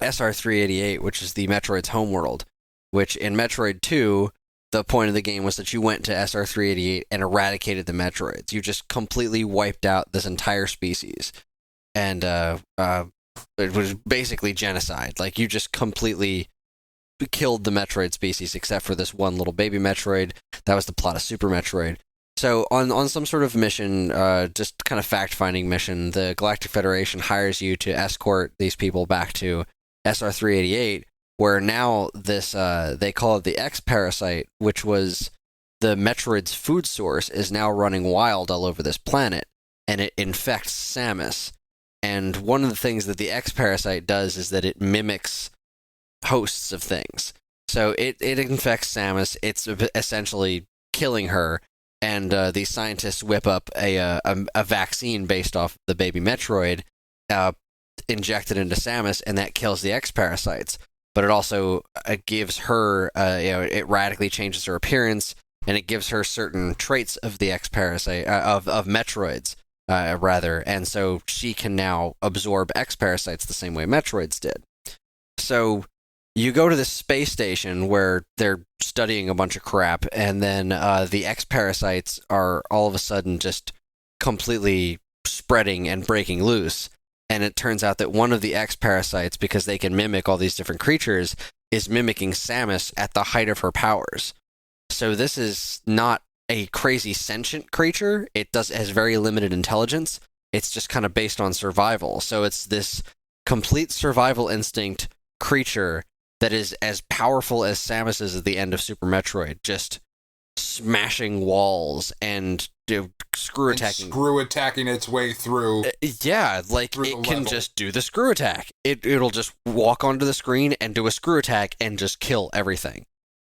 SR388, which is the Metroid's homeworld, which in Metroid 2, the point of the game was that you went to SR388 and eradicated the Metroids. You just completely wiped out this entire species. And it was basically genocide. Like, you just completely killed the Metroid species, except for this one little baby Metroid. That was the plot of Super Metroid. So on some sort of mission, just kind of fact-finding mission, the Galactic Federation hires you to escort these people back to SR388, where now this, they call it the X-Parasite, which was the Metroid's food source, is now running wild all over this planet, and it infects Samus. And one of the things that the X-Parasite does is that it mimics hosts of things. So it infects Samus, it's essentially killing her, and these scientists whip up a vaccine based off the baby Metroid, injected into Samus, and that kills the X-Parasites. But it also gives her, it radically changes her appearance, and it gives her certain traits of the X-Parasite, of Metroids, rather, and so she can now absorb X-Parasites the same way Metroids did. So you go to this space station where they're studying a bunch of crap, and then the X-Parasites are all of a sudden just completely spreading and breaking loose. And it turns out that one of the X-Parasites, because they can mimic all these different creatures, is mimicking Samus at the height of her powers. So this is not a crazy sentient creature. It has very limited intelligence. It's just kind of based on survival. So it's this complete survival instinct creature that is as powerful as Samus is at the end of Super Metroid, just smashing walls and screw attacking its way through. Yeah, like, it can level. Just do the screw attack. It'll just walk onto the screen and do a screw attack and just kill everything,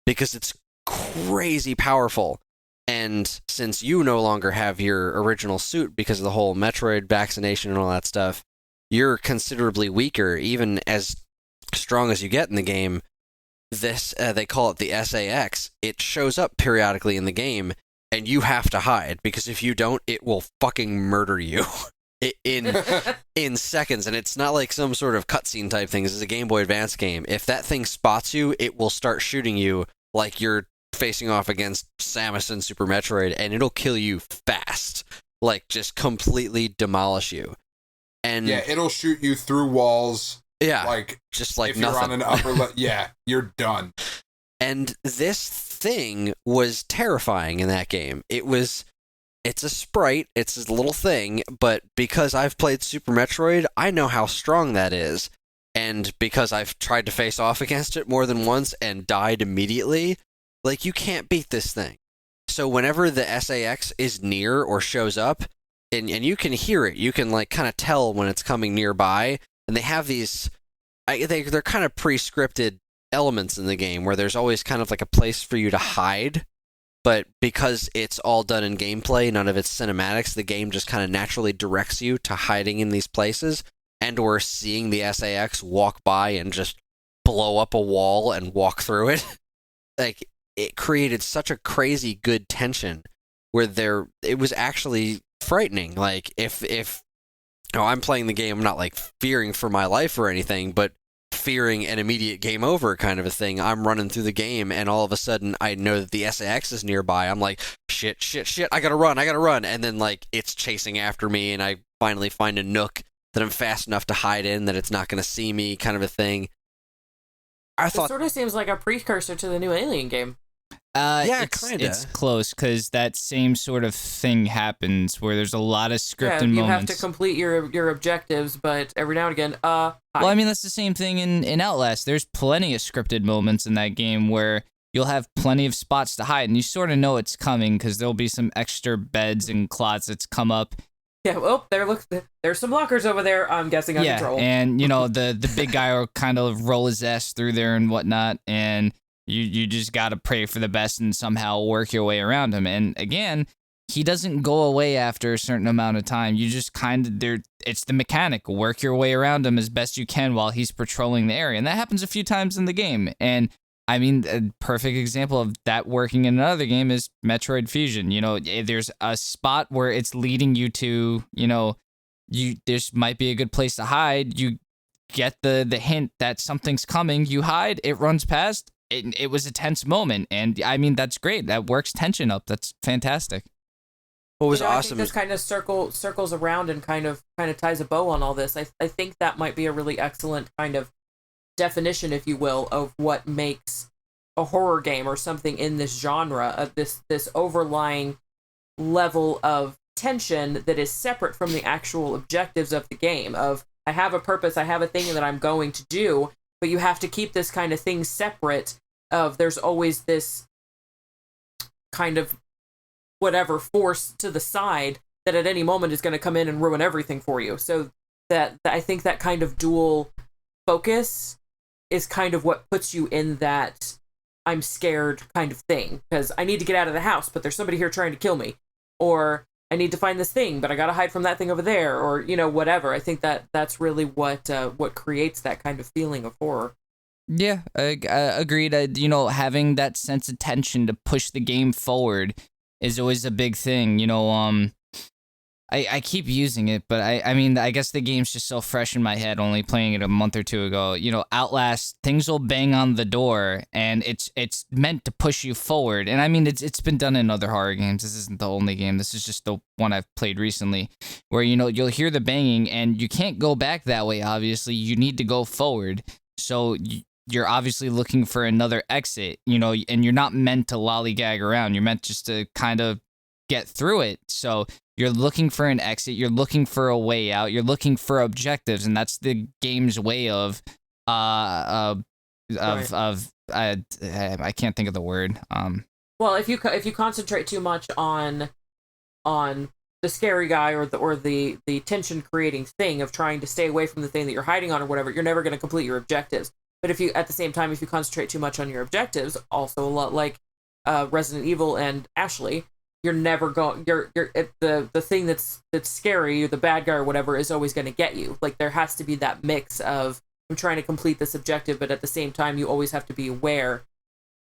because it's crazy powerful. And since you no longer have your original suit because of the whole Metroid vaccination and all that stuff, you're considerably weaker, even as strong as you get in the game. This, they call it the SAX, it shows up periodically in the game, and you have to hide, because if you don't, it will fucking murder you in seconds. And it's not like some sort of cutscene type thing. This is a Game Boy Advance game. If that thing spots you, it will start shooting you like you're facing off against Samus in Super Metroid, and it'll kill you fast. Like, just completely demolish you. And yeah, it'll shoot you through walls. Yeah, like, just like if nothing. You're on an upper yeah, you're done. And this thing was terrifying in that game. It's a sprite, it's a little thing, but because I've played Super Metroid, I know how strong that is. And because I've tried to face off against it more than once and died immediately, like, you can't beat this thing. So whenever the SAX is near or shows up, and you can hear it, you can, like, kind of tell when it's coming nearby, and they have these, they're kind of pre-scripted elements in the game where there's always kind of like a place for you to hide, but because it's all done in gameplay, none of it's cinematics, the game just kind of naturally directs you to hiding in these places, and or seeing the SAX walk by and just blow up a wall and walk through it. Like, it created such a crazy good tension where it was actually frightening. Like, if I'm playing the game, I'm not like fearing for my life or anything, but fearing an immediate game over kind of a thing. I'm running through the game, and all of a sudden I know that the SAX is nearby. I'm like, shit, I gotta run. And then, like, it's chasing after me, and I finally find a nook that I'm fast enough to hide in that it's not gonna see me, kind of a thing. I It thought sort of seems like a precursor to the new Alien game. Yeah, it's close because that same sort of thing happens where there's a lot of scripted you moments. have to complete your objectives, but every now and again, Well, I mean, that's the same thing in Outlast. There's plenty of scripted moments in that game where you'll have plenty of spots to hide, and you sort of know it's coming because there'll be some extra beds and closets come up. Yeah, well, there's some lockers over there. I'm guessing on control. And the big guy will kind of roll his ass through there and whatnot, and you just gotta pray for the best and somehow work your way around him. And again, he doesn't go away after a certain amount of time. You just it's the mechanic. Work your way around him as best you can while he's patrolling the area, and that happens a few times in the game. And I mean, a perfect example of that working in another game is Metroid Fusion. There's a spot where it's leading you to, this might be a good place to hide. You get the hint that something's coming. You hide. It runs past. It was a tense moment, and I mean that's great. That works tension up. That's fantastic. What was I awesome? think this kind of circles around and kind of ties a bow on all this. I think that might be a really excellent kind of definition, if you will, of what makes a horror game or something in this genre, of this overlying level of tension that is separate from the actual objectives of the game. Of, I have a purpose, I have a thing that I'm going to do, but you have to keep this kind of thing separate. Of, there's always this kind of whatever force to the side that at any moment is going to come in and ruin everything for you. So that I think that kind of dual focus is kind of what puts you in that I'm scared kind of thing, because I need to get out of the house, but there's somebody here trying to kill me, or I need to find this thing, but I gotta hide from that thing over there, or whatever. I think that's really what creates that kind of feeling of horror. Yeah, agreed. Having that sense of tension to push the game forward is always a big thing. I keep using it, but I mean, I guess the game's just so fresh in my head, only playing it a month or two ago. Outlast, things will bang on the door, and it's meant to push you forward. And I mean, it's been done in other horror games. This isn't the only game. This is just the one I've played recently, where, you'll hear the banging, and you can't go back that way, obviously. You need to go forward. So you're obviously looking for another exit, and you're not meant to lollygag around. You're meant just to kind of get through it. So you're looking for an exit, you're looking for a way out, you're looking for objectives, and that's the game's way of I can't think of the word. Well, if you concentrate too much on the scary guy or the tension creating thing of trying to stay away from the thing that you're hiding on or whatever, you're never going to complete your objectives. But if you concentrate too much on your objectives, also a lot like Resident Evil and Ashley, you're never going. The thing that's scary, or the bad guy or whatever, is always going to get you. Like, there has to be that mix of, I'm trying to complete this objective, but at the same time, you always have to be aware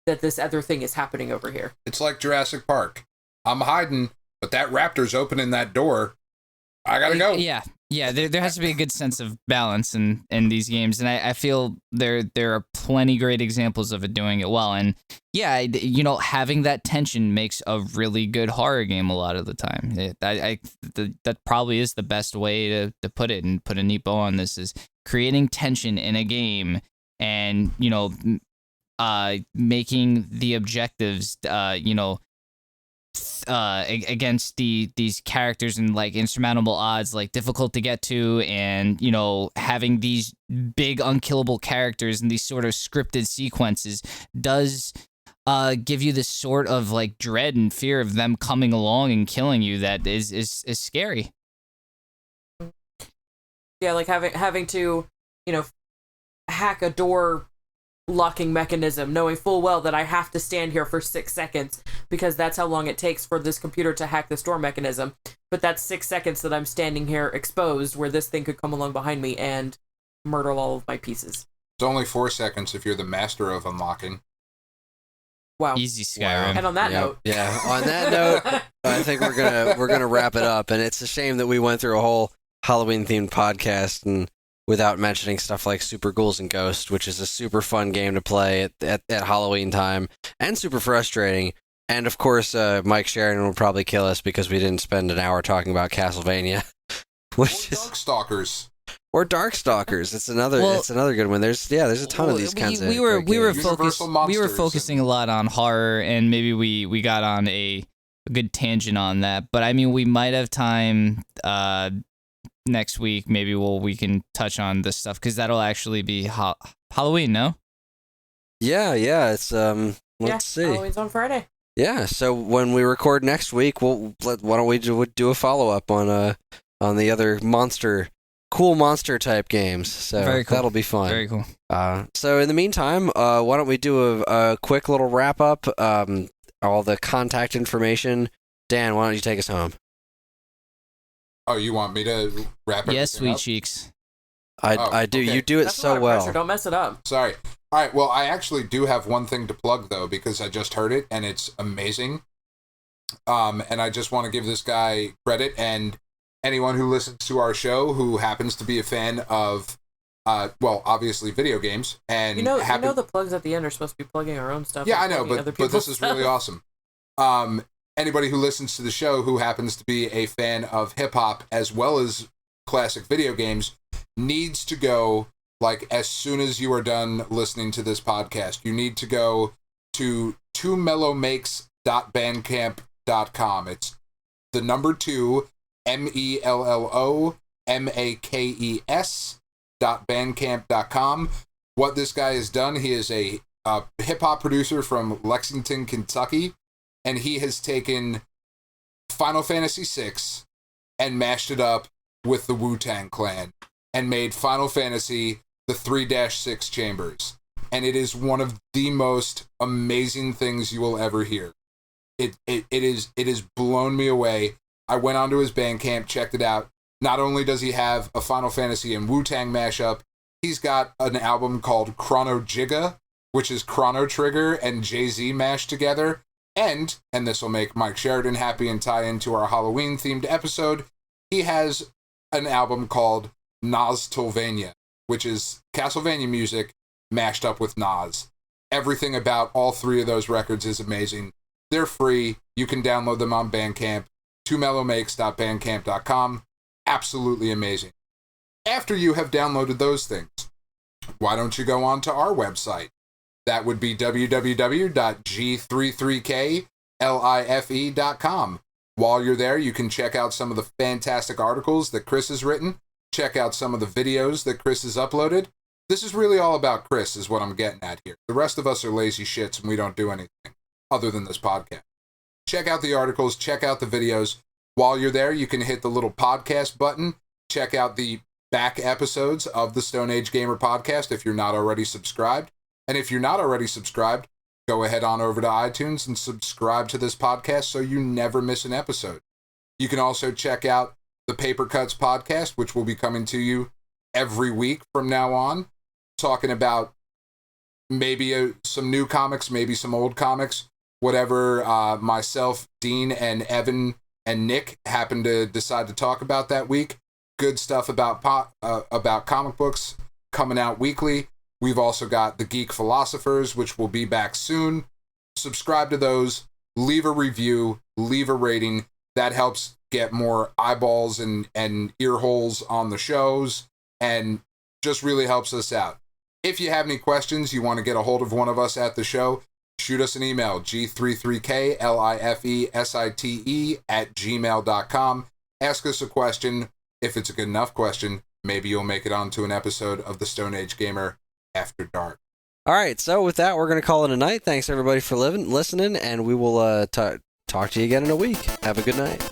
that this other thing is happening over here. It's like Jurassic Park. I'm hiding, but that raptor's opening that door. I gotta go. Yeah. There has to be a good sense of balance in these games, and I feel there are plenty great examples of it doing it well. And yeah, having that tension makes a really good horror game a lot of the time. That probably is the best way to put it, and put a neat bow on this, is creating tension in a game, and making the objectives against these characters and like insurmountable odds, like difficult to get to, and having these big unkillable characters and these sort of scripted sequences does give you this sort of like dread and fear of them coming along and killing you. That is scary. Yeah, like having to hack a door locking mechanism, knowing full well that I have to stand here for 6 seconds because that's how long it takes for this computer to hack this door mechanism. But that's 6 seconds that I'm standing here exposed, where this thing could come along behind me and murder all of my pieces. It's only 4 seconds if you're the master of unlocking. Wow. Easy Skyrim. And on that note. Yeah, on that note, I think we're gonna wrap it up. And it's a shame that we went through a whole Halloween-themed podcast and without mentioning stuff like Super Ghouls and Ghosts, which is a super fun game to play at Halloween time, and super frustrating. And of course, Mike Sheridan will probably kill us because we didn't spend an hour talking about Castlevania, which is Darkstalkers. Or Darkstalkers. It's another good one. There's a ton of these kinds of we were Monsters focusing a lot on horror, and maybe we got on a good tangent on that. But I mean, we might have time next week. Maybe we can touch on this stuff because that'll actually be Halloween. No? Yeah. It's let's see. Halloween's on Friday. Yeah. So when we record next week, why don't we do a follow up on the other cool monster type games. So Very cool. That'll be fun. Very cool. So in the meantime, why don't we do a quick little wrap up? All the contact information. Dan, why don't you take us home? Oh, you want me to wrap it? Yes, sweet cheeks. I do. Okay. You do it That's a so lot of well. pressure. Don't mess it up. Sorry. All right. Well, I actually do have one thing to plug though, because I just heard it and it's amazing. And I just want to give this guy credit, and anyone who listens to our show who happens to be a fan of, obviously video games, and you know the plugs at the end are supposed to be plugging our own stuff. Yeah, I know, but this is really awesome. Anybody who listens to the show who happens to be a fan of hip hop as well as classic video games needs to go, like, as soon as you are done listening to this podcast, you need to go to twomellowmakes.bandcamp.com. It's the number 2 MELLOMAKES.bandcamp.com. What this guy has done, he is a hip-hop producer from Lexington, Kentucky, and he has taken Final Fantasy VI and mashed it up with the Wu-Tang Clan and made Final Fantasy the 3-6 Chambers. And it is one of the most amazing things you will ever hear. It has blown me away. I went onto his Bandcamp, checked it out. Not only does he have a Final Fantasy and Wu-Tang mashup, he's got an album called Chrono Jigga, which is Chrono Trigger and Jay-Z mashed together. And this will make Mike Sheridan happy and tie into our Halloween-themed episode, he has an album called Nostalvania, which is Castlevania music mashed up with Nas. Everything about all three of those records is amazing. They're free. You can download them on Bandcamp. twomellowmakes.bandcamp.com. Absolutely amazing. After you have downloaded those things, why don't you go on to our website? That would be www.g33klife.com. While you're there, you can check out some of the fantastic articles that Chris has written. Check out some of the videos that Chris has uploaded. This is really all about Chris, is what I'm getting at here. The rest of us are lazy shits and we don't do anything other than this podcast. Check out the articles, check out the videos. While you're there, you can hit the little podcast button. Check out the back episodes of the Stone Age Gamer podcast if you're not already subscribed. And if you're not already subscribed, go ahead on over to iTunes and subscribe to this podcast so you never miss an episode. You can also check out the Paper Cuts podcast, which will be coming to you every week from now on, talking about maybe some new comics, maybe some old comics, whatever myself, Dean, and Evan, and Nick happen to decide to talk about that week. Good stuff about comic books coming out weekly. We've also got the Geek Philosophers, which will be back soon. Subscribe to those, leave a review, leave a rating. That helps get more eyeballs and ear holes on the shows, and just really helps us out. If you have any questions, you want to get a hold of one of us at the show, shoot us an email, g33klifesite@gmail.com. Ask us a question. If it's a good enough question, maybe you'll make it onto an episode of the Stone Age Gamer After Dark. All right, so with that, we're going to call it a night. Thanks, everybody, for listening, and we will talk to you again in a week. Have a good night.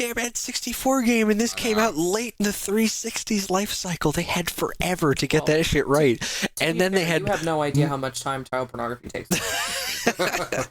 goddamn N64 game, and this came out late in the 360's life cycle. They had forever to get that shit right. And then they had... You have no idea how much time child pornography takes.